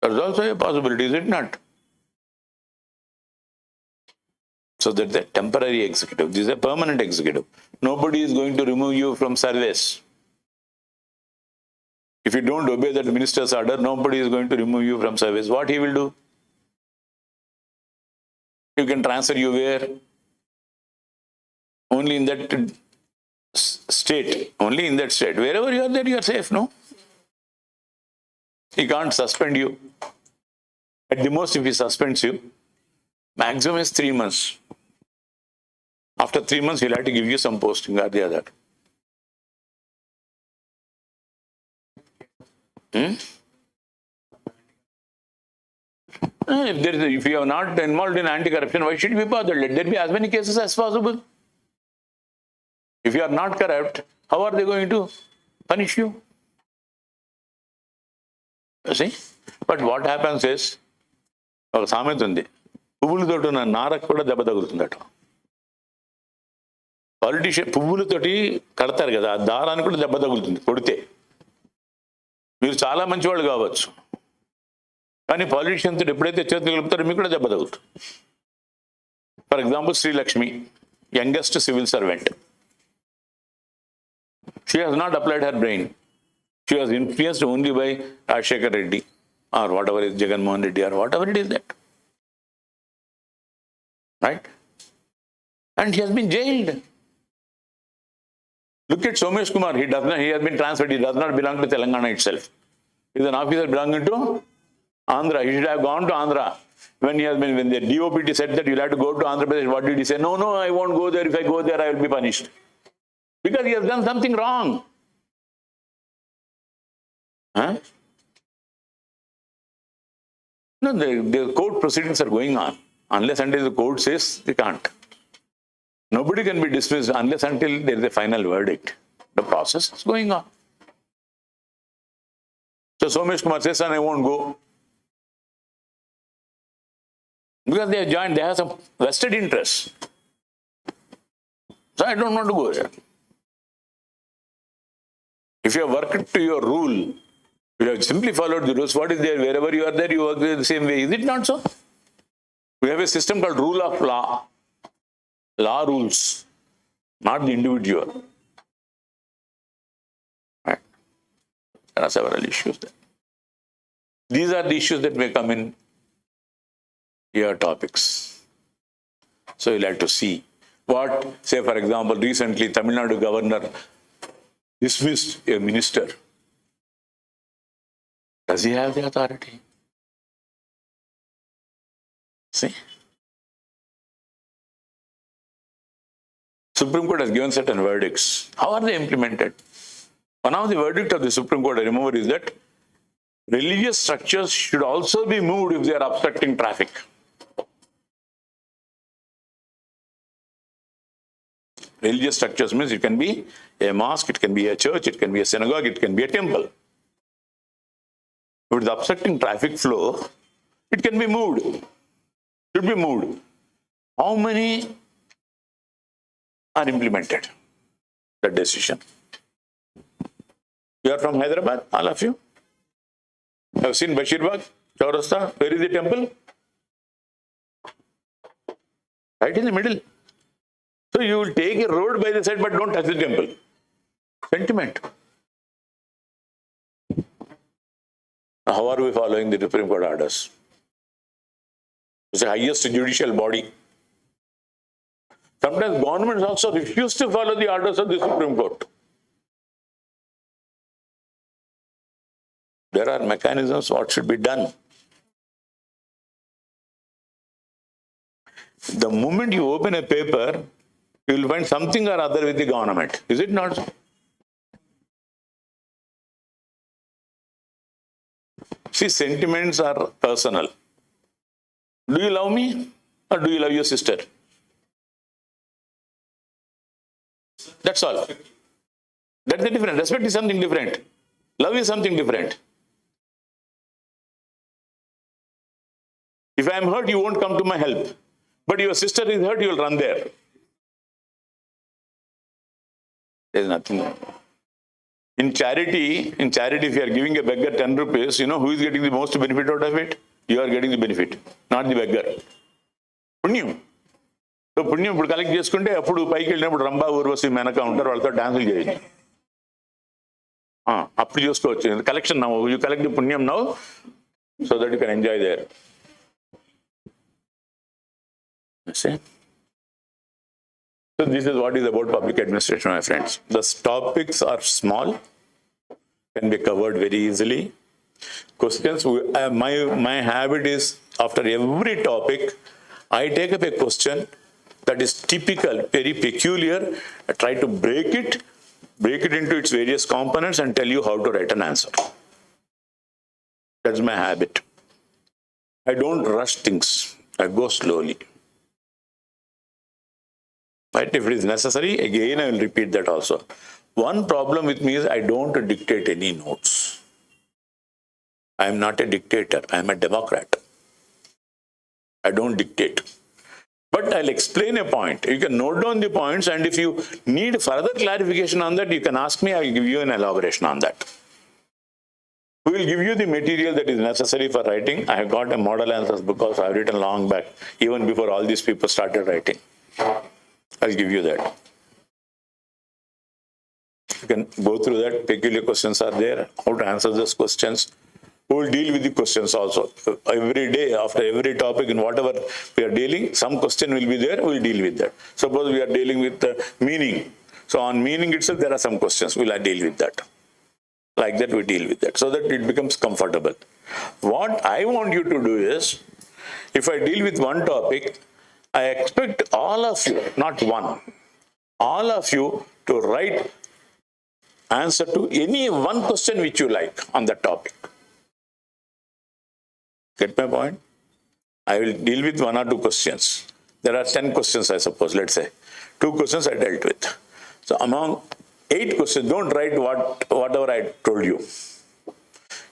That is also a possibility, is it not? So that's a temporary executive. This is a permanent executive. Nobody is going to remove you from service. If you don't obey that minister's order, nobody is going to remove you from service. What he will do? You can transfer you where? Only in that state. Only in that state. Wherever you are there, you are safe, no? He can't suspend you. At the most, if he suspends you, maximum is 3 months. After 3 months, he'll have to give you some posting or the other. If you are not involved in anti-corruption, why should you be bothered? Let there be as many cases as possible. If you are not corrupt, how are they going to punish you? You see? But what happens is, ఒక సామెత ఉంది, పువ్వులతోటి ఉన్న నారకు కూడా దెబ్బ తగులుతుందట. Politician పువ్వులతోటి కడతారు కదా, ఆ దారానికి కూడా దెబ్బ తగులుతుంది కొడితే. మీరు చాలా మంచివాళ్ళు కావచ్చు, కానీ పాలిటిషియన్ తోటి ఎప్పుడైతే చేతులు కలుపుతారో మీకు కూడా దెబ్బ తగులుతుంది. For example, Srilakshmi, youngest civil servant. She has not applied her brain. She was influenced only by Rajshekar Reddy or whatever is Jagan Mohan Reddy or whatever it is that. Right? And he has been jailed. Look at Somesh Kumar. He has been transferred. He does not belong to Telangana itself. He is an officer belonging to Andhra. He should have gone to Andhra. When the DOPT said that you'll have to go to Andhra Pradesh, what did he say? No, I won't go there. If I go there, I will be punished. Because he has done something wrong. Huh? No, the court proceedings are going on. Unless until the court says they can't. Nobody can be dismissed unless until there is a final verdict. The process is going on. So Somesh Kumar says, son, I won't go. Because they have joined, they have some vested interest. So I don't want to go there. If you have worked to your rule, you have simply followed the rules. What is there? Wherever you are there, you work the same way. Is it not so? We have a system called rule of law. Law rules, not the individual. Right? There are several issues there. These are the issues that may come in your topics. So you'll have to see what, say for example, recently Tamil Nadu governor dismissed a minister. Does he have the authority? See? Supreme Court has given certain verdicts. How are they implemented? One of the verdicts of the Supreme Court, I remember, is that religious structures should also be moved if they are obstructing traffic. Religious structures means it can be a mosque, it can be a church, it can be a synagogue, it can be a temple. If it is obstructing traffic flow, it can be moved. Should be moved. How many are implemented? The decision. You are from Hyderabad, all of you? Have seen Bashir Bagh, Chaurasta? Where is the temple? Right in the middle. So you will take a road by the side, but don't touch the temple. Sentiment. How are we following the Supreme Court orders? It's the highest judicial body. Sometimes governments also refuse to follow the orders of the Supreme Court. There are mechanisms what should be done. The moment you open a paper, you will find something or other with the government. Is it not so? See, sentiments are personal. Do you love me or do you love your sister? That's all. That's the difference. Respect is something different. Love is something different. If I am hurt, you won't come to my help. But your sister is hurt, you will run there. There is nothing. In charity, if you are giving a beggar 10 rupees, you know who is getting the most benefit out of it? You are getting the benefit, not the beggar. Punyam. So punyam ఇప్పుడు collect చేసుకుంటే అప్పుడు పైకి వెళ్ళినప్పుడు రంభా ఊర్వశి మెనక ఉంటారు వాళ్ళతో డాన్సులు చేయండి అప్పుడు చూసుకోవచ్చు collection now you collect the పుణ్యం now so that you can enjoy there. See? So this is what is about public administration, my friends. The topics are small, can be covered very easily. Questions, my habit is after every topic, I take up a question that is typical, very peculiar. I try to break it into its various components and tell you how to write an answer. That's my habit. I don't rush things. I go slowly. Right? If it is necessary, again I will repeat that also. One problem with me is I don't dictate any notes. I am not a dictator. I am a democrat. I don't dictate. But I'll explain a point. You can note down the points, and if you need further clarification on that, you can ask me. I will give you an elaboration on that. We will give you the material that is necessary for writing. I have got a model answers because I have written long back, even before all these people started writing. I'll give you that. You can go through that. Peculiar questions are there. How to answer those questions. We will deal with the questions also. Every day, after every topic, in whatever we are dealing, some question will be there. We will deal with that. Suppose we are dealing with meaning. So on meaning itself, there are some questions. We will deal with that. Like that, we deal with that. So that it becomes comfortable. What I want you to do is, if I deal with one topic, I expect all of you, not one, all of you to write answer to any one question which you like on that topic. Get my point? I will deal with one or two questions. There are 10 questions, I suppose, let's say. 2 questions I dealt with. So among 8 questions, don't write whatever I told you.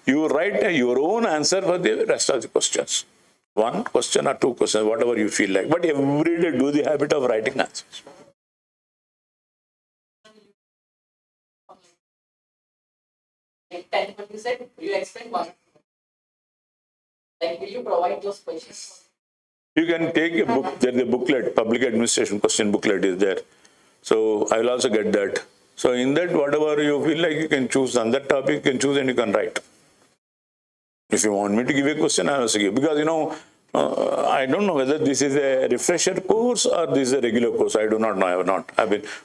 You write your own answer for the rest of the questions. One question or two questions, whatever you feel like. But every day do the habit of writing answers. Like 10, but you said you explain one. Like, will you provide those questions? You can take a book. There's a booklet, public administration question booklet is there. So I will also get that. So in that, whatever you feel like, you can choose on that topic, you can choose and you can write. If you want me to give a question, I will also give. Because, I don't know whether this is a refresher course or this is a regular course. I do not know. I have not.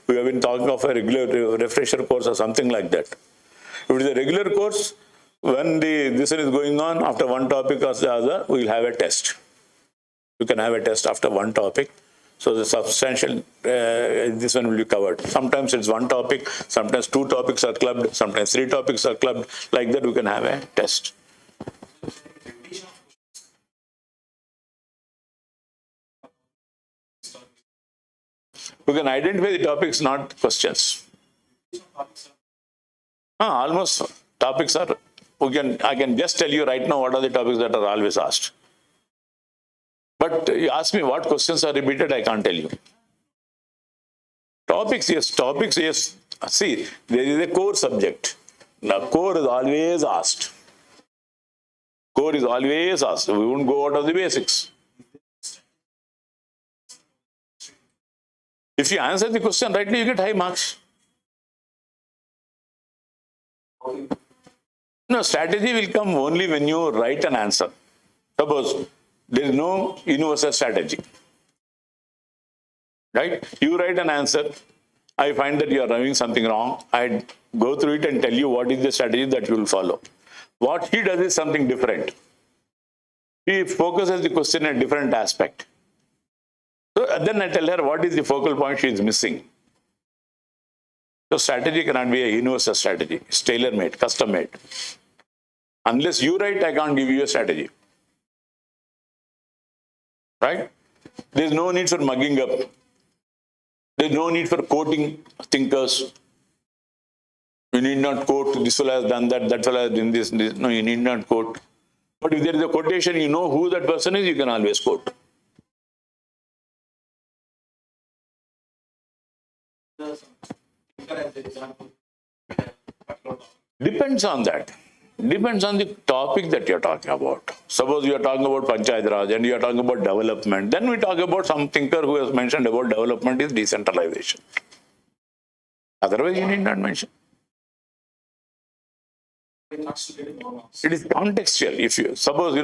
We have been talking of a regular refresher course or something like that. If it is a regular course, when this one is going on, after one topic or the other, we will have a test. You can have a test after one topic. So the substantial, this one will be covered. Sometimes it's one topic, sometimes two topics are clubbed, sometimes three topics are clubbed. Like that, we can have a test. We can identify the topics, not questions. Almost topics are, I can just tell you right now what are the topics that are always asked. But you ask me what questions are repeated, I can't tell you. Topics, yes. See, there is a core subject. Now, core is always asked. Core is always asked. We won't go out of the basics. If you answer the question rightly, you get high marks. No, strategy will come only when you write an answer. Suppose there is no universal strategy. Right? You write an answer. I find that you are doing something wrong. I go through it and tell you what is the strategy that you will follow. What he does is something different. He focuses the question in a different aspect. So then I tell her what is the focal point she is missing. So strategy cannot be a universal strategy. It's tailor-made, custom-made. Unless you write, I can't give you a strategy. Right? There's no need for mugging up. There's no need for quoting thinkers. You need not quote, this fellow has done that fellow has done this. No, you need not quote. But if there is a quotation, you know who that person is, you can always quote. Depends on that. Depends on the topic that you're talking about. Suppose you are talking about Panchayat Raj and you are talking about development. Then we talk about some thinker who has mentioned about development is decentralization. Otherwise, you need not mention. It is contextual. If you suppose,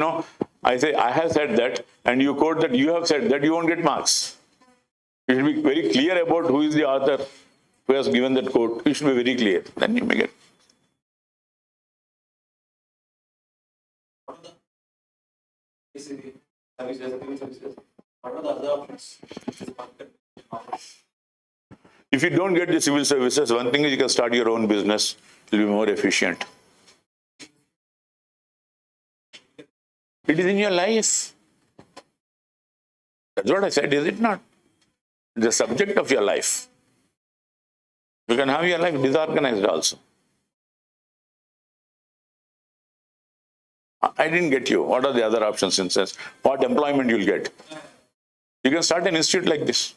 I say I have said that and you quote that you have said that, you won't get marks. You should be very clear about who is the author who has given that quote. You should be very clear. Then you may get. What are the other options? If you don't get the civil services, one thing is you can start your own business. It will be more efficient. It is in your life. That's what I said, is it not? The subject of your life. You can have your life disorganized also. I didn't get you. What are the other options in sense? What employment you'll get? You can start an institute like this.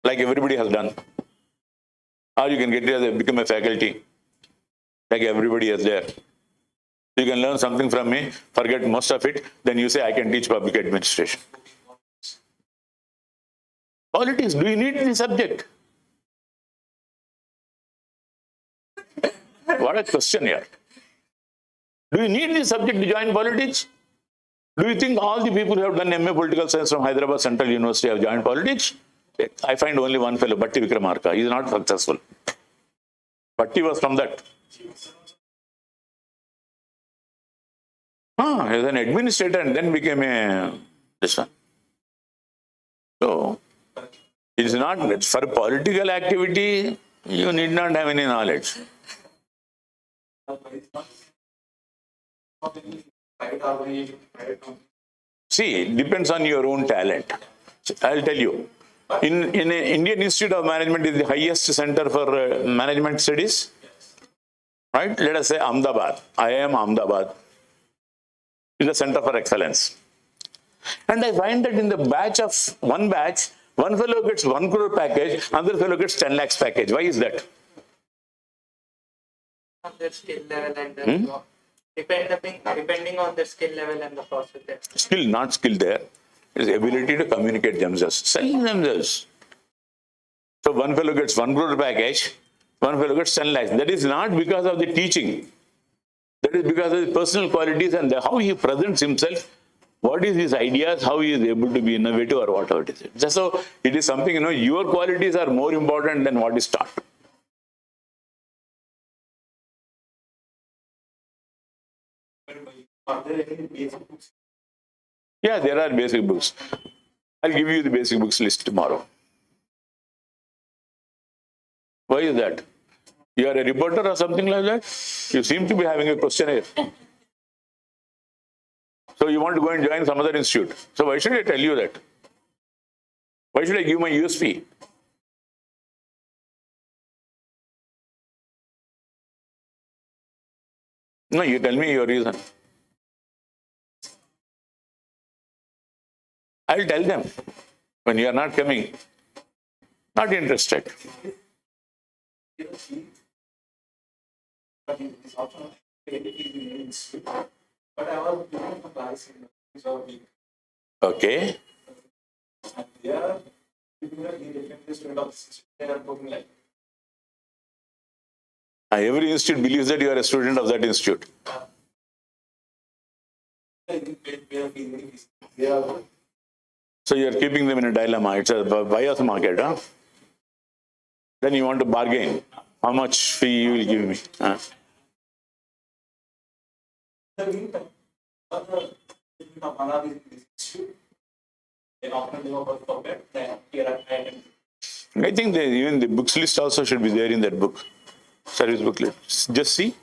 Like everybody has done. Or you can become a faculty. Like everybody is there. You can learn something from me, forget most of it, then you say, I can teach public administration. Politics, do you need the subject? What a question here. Do you need the subject to join politics? Do you think all the people who have done MA Political Science from Hyderabad Central University have joined politics? I find only one fellow, Bhatti Vikramarka. He is not successful. Bhatti was from that. He was an administrator and then became this one. So, it is not, for political activity, you need not have any knowledge. See, it depends on your own talent. I'll tell you. In Indian Institute of Management is the highest center for management studies. right? Let us say Ahmedabad. IIM Ahmedabad is a center for excellence. And I find that in the batch, one fellow gets 1 crore package, another fellow gets 10 lakhs package. Why is that? On their skill level and the depending on their skill level and the process there. Skill, not skill there. Is ability to communicate themselves, selling themselves. So one fellow gets 1 crore package, one fellow gets 10 lakhs. That is not because of the teaching. That is because of the personal qualities and how he presents himself, what is his ideas, how he is able to be innovative or whatever it is. Just so it is something, your qualities are more important than what is taught. Are there any basic books? Yeah, there are basic books. I'll give you the basic books list tomorrow. Why is that? You are a reporter or something like that? You seem to be having a questionnaire. So you want to go and join some other institute. So why should I tell you that? Why should I give my USP? No, you tell me your reason. I'll tell them when you are not coming, not interested. But it's also but I was doing a class in a week. Okay. And they are giving a different student of the system. They are talking like Every institute believes that you are a student of that institute. they are So you are keeping them in a dilemma. It's a buyer's market, huh? Then you want to bargain. How much fee you will give me? Huh? in the meantime, other they often do a forget that here I think even the books list also should be there in that book. Service book list. Just see.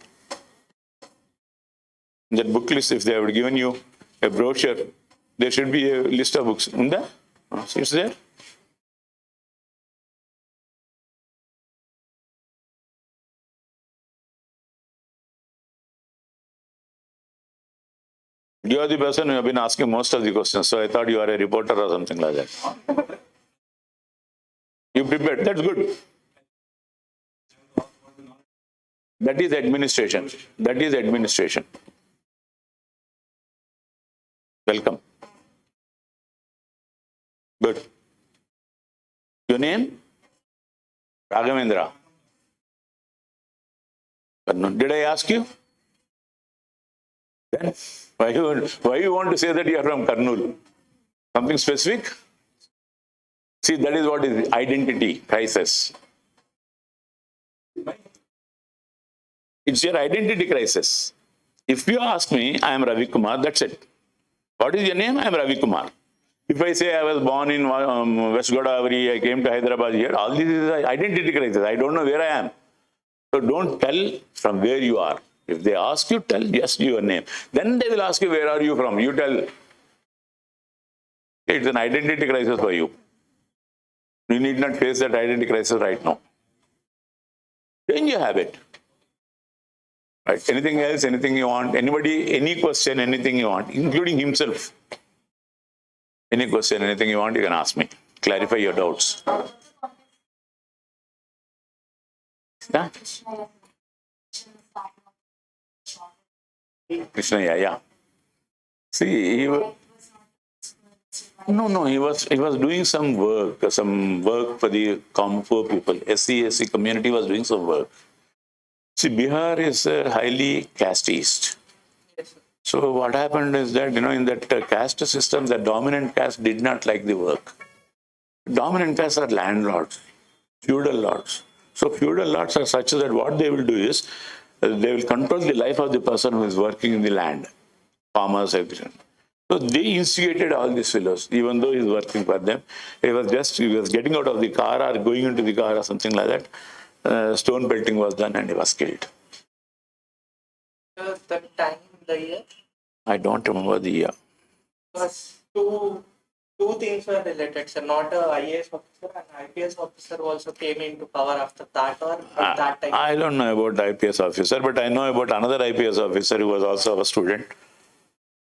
That book list, if they have given you a brochure, there should be a list of books. It's there. You are the person who have been asking most of the questions, so I thought you are a reporter or something like that. You prepared. That's good. That is administration. That is administration. Welcome. Good. Your name? Raghavendra. Did I ask you? Then why you want to say that you are from Kurnool? Something specific? See, that is what is identity crisis. It's your identity crisis. If you ask me, I am Ravi Kumar, that's it. What is your name? I am Ravi Kumar. If I say I was born in West Godavari, I came to Hyderabad here, all this is an identity crisis. I don't know where I am. So don't tell from where you are. If they ask you, tell just your name. Then they will ask you, where are you from? You tell. It's an identity crisis for you. You need not face that identity crisis right now. Change your habit. Right? Anything else, anything you want, anybody, any question, anything you want, including himself. Any question, anything you want, you can ask me. Clarify your doubts. Yeah? Krishna, yeah. See, he was doing some work for the poor people. SC community was doing some work. See, Bihar is highly casteist. So what happened is that, in that caste system, the dominant caste did not like the work. Dominant castes are landlords, feudal lords. So feudal lords are such that what they will do is, they will control the life of the person who is working in the land, farmers, everything. So they instigated all these fellows, even though he is working for them. He was getting out of the car or going into the car or something like that. Stone pelting was done and he was killed. The time, the year I don't remember the year. was too two things were related, sir. Not a IAS officer, and IPS officer also came into power after that, or at that time. I don't know about IPS officer, but I know about another IPS officer who was also a student,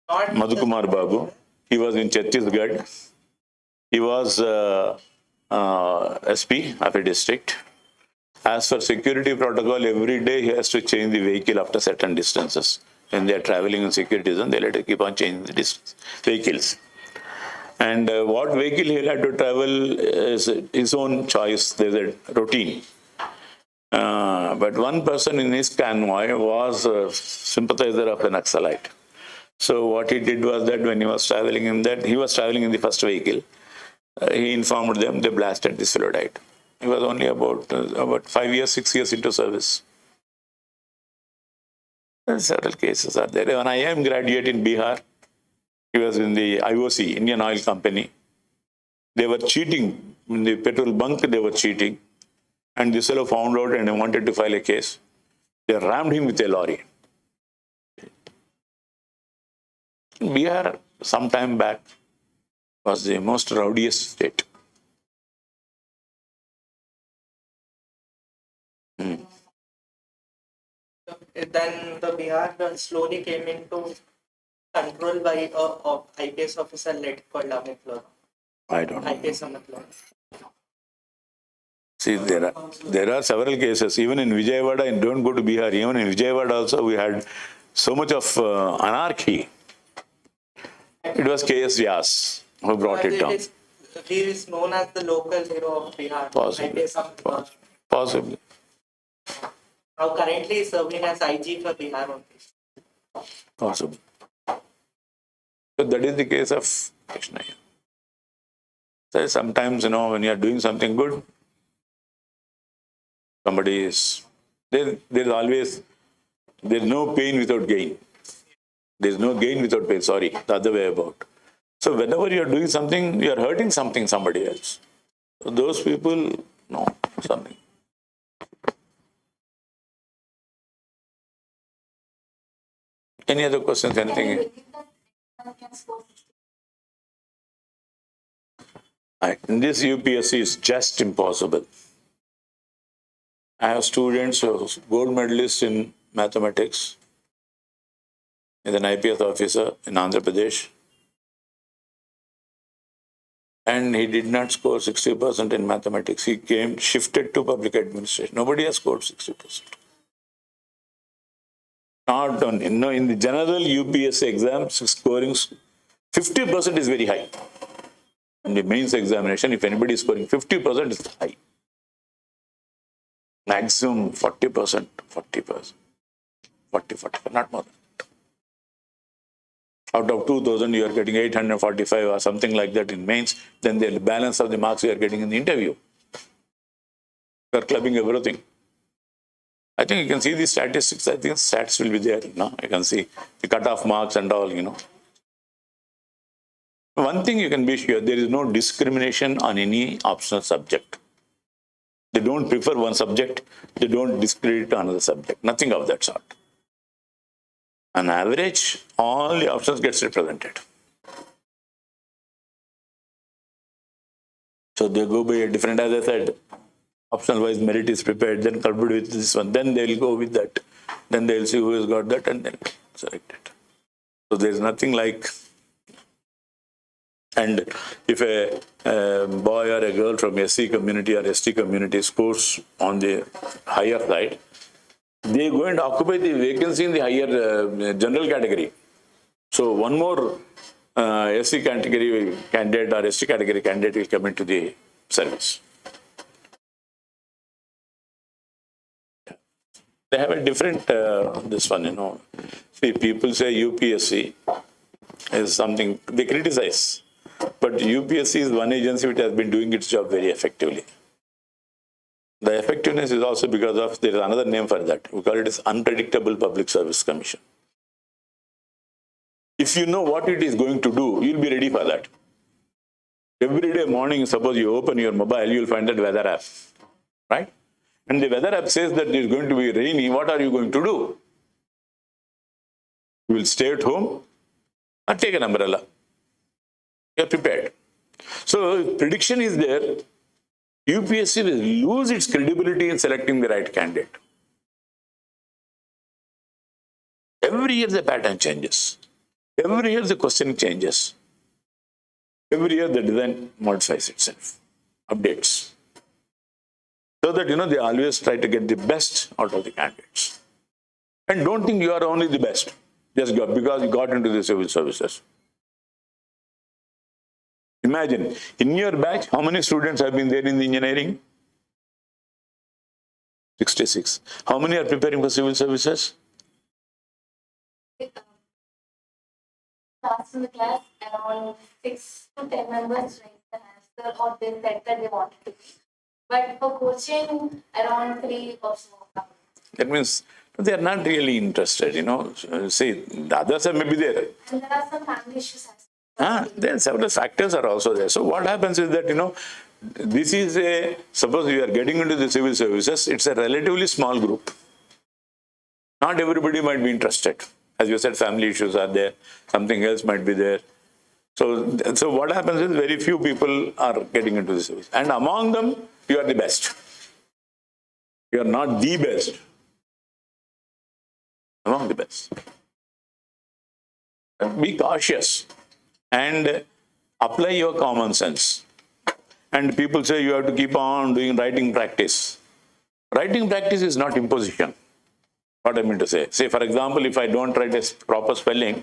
Not Madhukumar Babu. He was in Chhattisgarh. He was SP of a district. As for security protocol, every day he has to change the vehicle after certain distances. When they are traveling in security zone, they'll have to keep on changing the distance, vehicles. And what vehicle he'll have to travel is his own choice. There's a routine. But one person in his convoy was a sympathizer of an Naxalite. So what he did was that when he was traveling in the first vehicle. He informed them, they blasted this fellow died. He was only about 5 years, 6 years into service. Several cases are there. When I am graduate in Bihar, he was in the IOC, Indian Oil Company. They were cheating. In the petrol bunk, they were cheating. And this fellow found out and wanted to file a case. They rammed him with a lorry. Bihar, some time back, was the most rowdiest state. Then the Bihar slowly came into control by a IPS officer led called Amit Lora. I don't know. IPS Amit Lora. See, there are several cases. Even in Vijayawada, and don't go to Bihar, even in Vijayawada also, we had so much of anarchy. It was K.S. Vyas who brought it down. He is known as the local hero of Bihar. Possibly. IPS Amit Lora. Possibly. Now currently is serving as IG for Bihar only. Possibly. So that is the case of Krishna. So sometimes, when you are doing something good, somebody is, there's no pain without gain. There's no gain without pain, sorry, the other way about. So whenever you are doing something, you are hurting somebody else. So those people, no, something. Any other questions, anything? In this UPSC is just impossible. I have students who are gold medalists in mathematics, is an IPS officer in Andhra Pradesh, and he did not score 60% in mathematics. He shifted to public administration. Nobody has scored 60%. Not only, in the general UPSC exams, scoring 50% is very high. In the mains examination, if anybody is scoring 50% is high. Maximum 40%, 40%, 40, not more than that. Out of 2,000, you are getting 845 or something like that in mains, then the balance of the marks you are getting in the interview. You are clubbing everything. I think you can see the statistics. I think stats will be there. You can see the cutoff marks and all, One thing you can be sure, there is no discrimination on any optional subject. They don't prefer one subject. They don't discredit another subject. Nothing of that sort. On average, all the options gets represented. So they go by a different, as I said, optional wise merit is prepared, then coupled with this one, then they'll go with that. Then they'll see who has got that and then select it. So there's nothing like, and if a boy or a girl from SC community or ST community scores on the higher side, they go and occupy the vacancy in the higher general category. So one more SC category candidate or ST category candidate will come into the service. They have a different, this one, See, people say UPSC is something, they criticize. But UPSC is one agency which has been doing its job very effectively. The effectiveness is also because of, there is another name for that. We call it as Unpredictable Public Service Commission. If you know what it is going to do, you'll be ready for that. Every day morning, suppose you open your mobile, you'll find that weather app, right? And the weather app says that it is going to be rainy. What are you going to do? You will stay at home or take an umbrella. You are prepared. So if prediction is there, UPSC will lose its credibility in selecting the right candidate. Every year the pattern changes. Every year the question changes. Every year the design modifies itself, updates. So that, they always try to get the best out of the candidates. And don't think you are only the best, just because you got into the civil services. Imagine, in your batch, how many students have been there in the engineering? 66. How many are preparing for civil services? Last in the class, around 6 to 10 members raised an answer or they said that they wanted to be. But for coaching, around 3 or so. That means they are not really interested, See, the others are maybe there. And there are some family issues as well. There are several factors are also there. So what happens is that, this is suppose you are getting into the civil services, it's a relatively small group. Not everybody might be interested. As you said, family issues are there, something else might be there. So what happens is very few people are getting into the service. And among them, you are the best. You are not the best. Among the best. Be cautious and apply your common sense. And people say you have to keep on doing writing practice. Writing practice is not imposition. What I mean to say. Say, for example, if I don't write a proper spelling,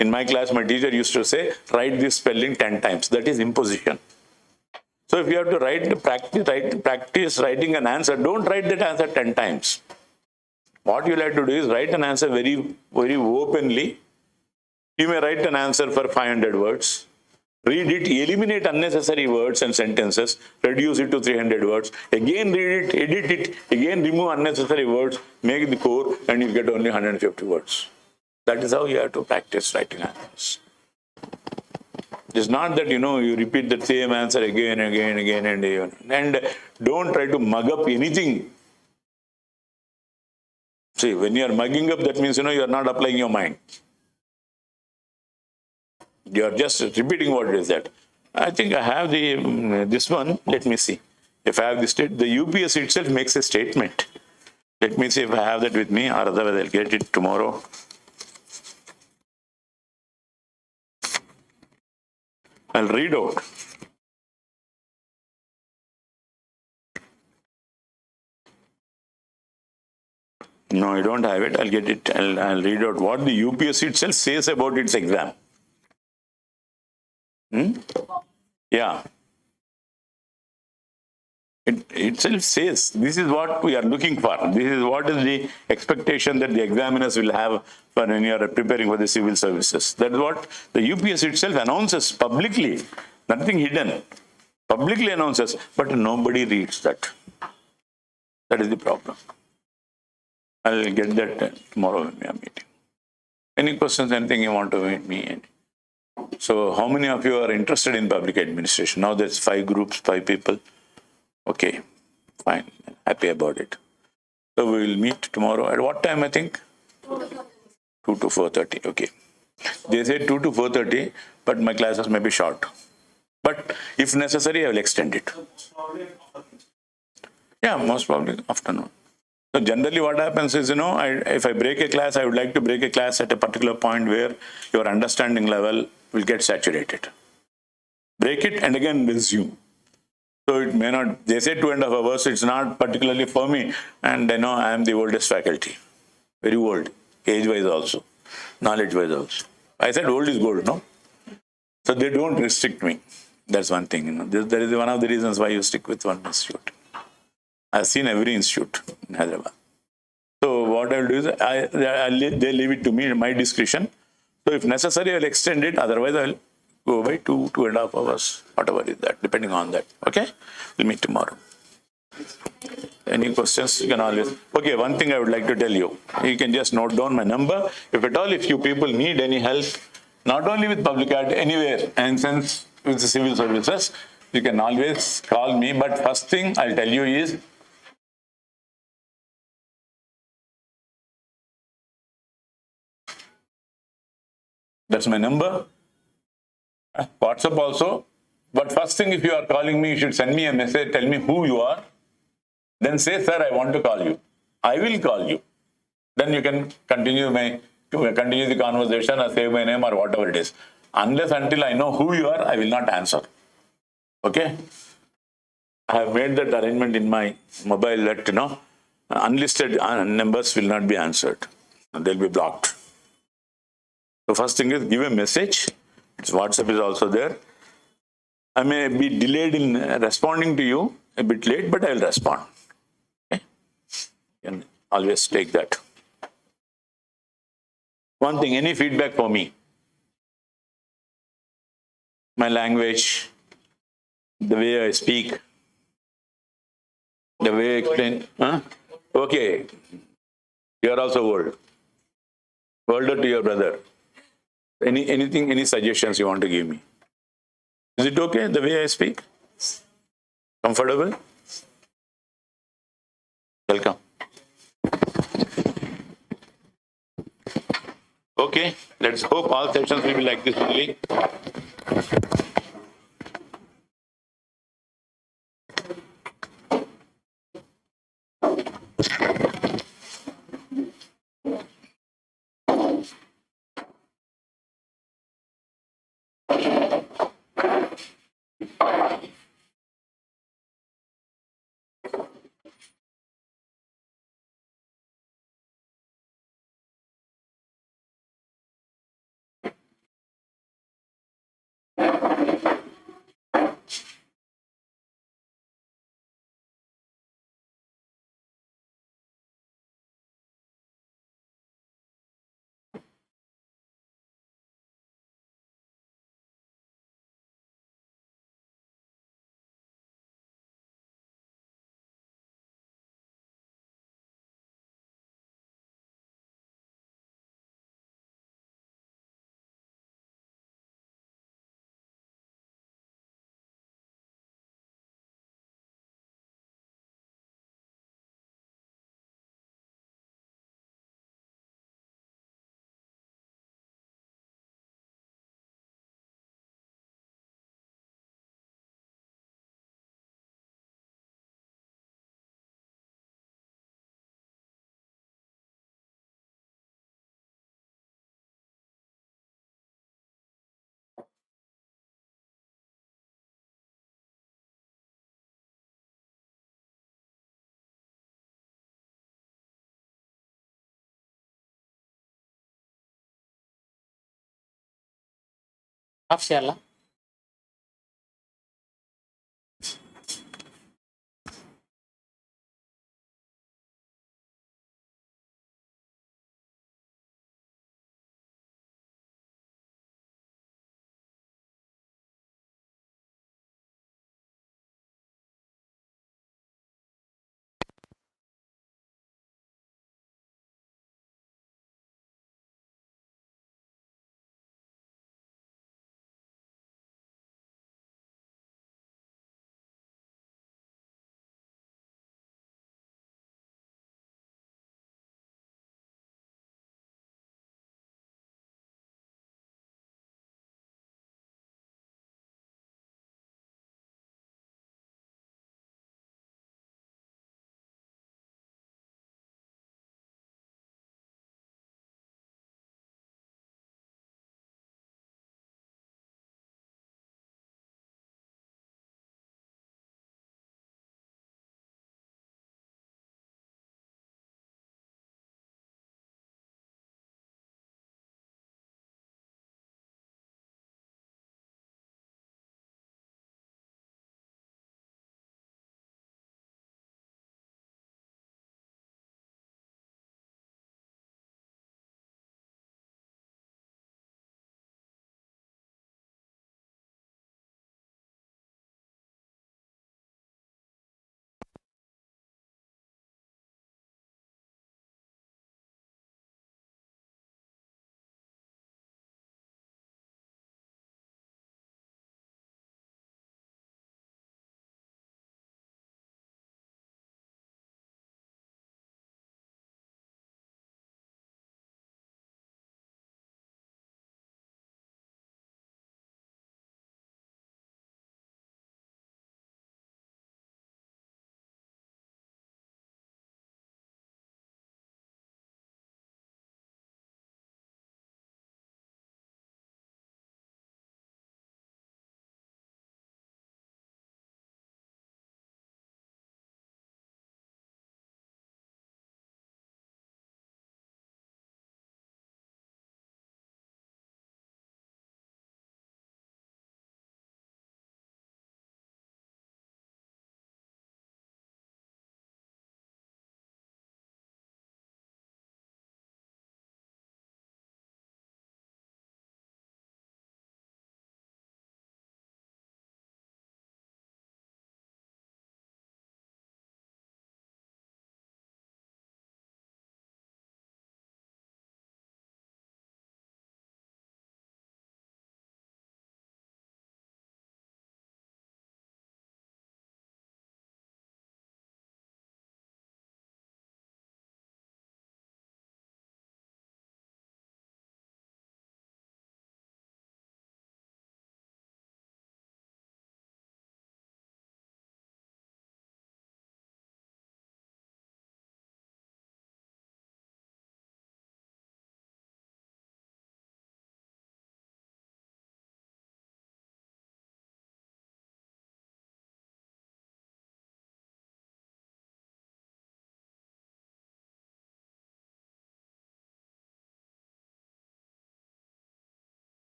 in my class, my teacher used to say, write this spelling 10 times. That is imposition. So if you have to practice writing an answer, don't write that answer 10 times. What you'll have to do is write an answer very, very openly. You may write an answer for 500 words. Read it, eliminate unnecessary words and sentences, reduce it to 300 words. Again read it, edit it, again remove unnecessary words, make the core, and you get only 150 words. That is how you have to practice writing answers. It's not that, you repeat the same answer again, and again. And don't try to mug up anything. See, when you are mugging up, that means, you are not applying your mind. You are just repeating what is that. I think I have this one. Let me see. If I have the UPSC itself makes a statement. Let me see if I have that with me, or otherwise I'll get it tomorrow. I'll read out. No, I don't have it. I'll get it. I'll read out what the UPSC itself says about its exam. Yeah. It itself says this is what we are looking for. This is what is the expectation that the examiners will have when you are preparing for the civil services. That's what the UPSC itself announces publicly. Nothing hidden. Publicly announces, but nobody reads that. That is the problem. I'll get that tomorrow when we are meeting. Any questions, anything you want to meet me? So how many of you are interested in public administration? Now there's 5 groups, 5 people. Okay, fine. Happy about it. So we will meet tomorrow. At what time, I think? 2 to 4:30. Okay. They say 2 to 4:30, but my classes may be short. But if necessary, I will extend it. Yeah, most probably afternoon. So generally what happens is, if I break a class, I would like to break a class at a particular point where your understanding level will get saturated. Break it and again resume. So it may not, they say 2.5 hours, it's not particularly for me. And I am the oldest faculty. Very old, age-wise also, knowledge-wise also. I said old is gold, no? So they don't restrict me. That's one thing. That is one of the reasons why you stick with one institute. I've seen every institute in Hyderabad. So what I'll do is, they leave it to me, my discretion. So if necessary, I'll extend it. Otherwise, I'll go by 2.5 hours, whatever is that, depending on that. Okay? We'll meet tomorrow. Any questions? You can always. Okay, one thing I would like to tell you. You can just note down my number. If at all, if you people need any help, not only with public art, anywhere, and since with the civil services, you can always call me. But first thing I'll tell you is, that's my number. WhatsApp also. But first thing, if you are calling me, you should send me a message, tell me who you are. Then say, sir, I want to call you. I will call you. Then you can continue the conversation or save my name or whatever it is. Unless until I know who you are, I will not answer. Okay? I have made that arrangement in my mobile that, unlisted numbers will not be answered. They'll be blocked. The first thing is give a message. Its WhatsApp is also there. I may be delayed in responding to you, a bit late, but I will respond. Okay? You can always take that. One thing, any feedback for me? My language, the way I speak, the way I explain. Huh? Okay. You are also old. Older to your brother. Any suggestions you want to give me? Is it okay the way I speak? Comfortable? Welcome. Okay, let's hope all sessions will be like this only. Of చేయాలా?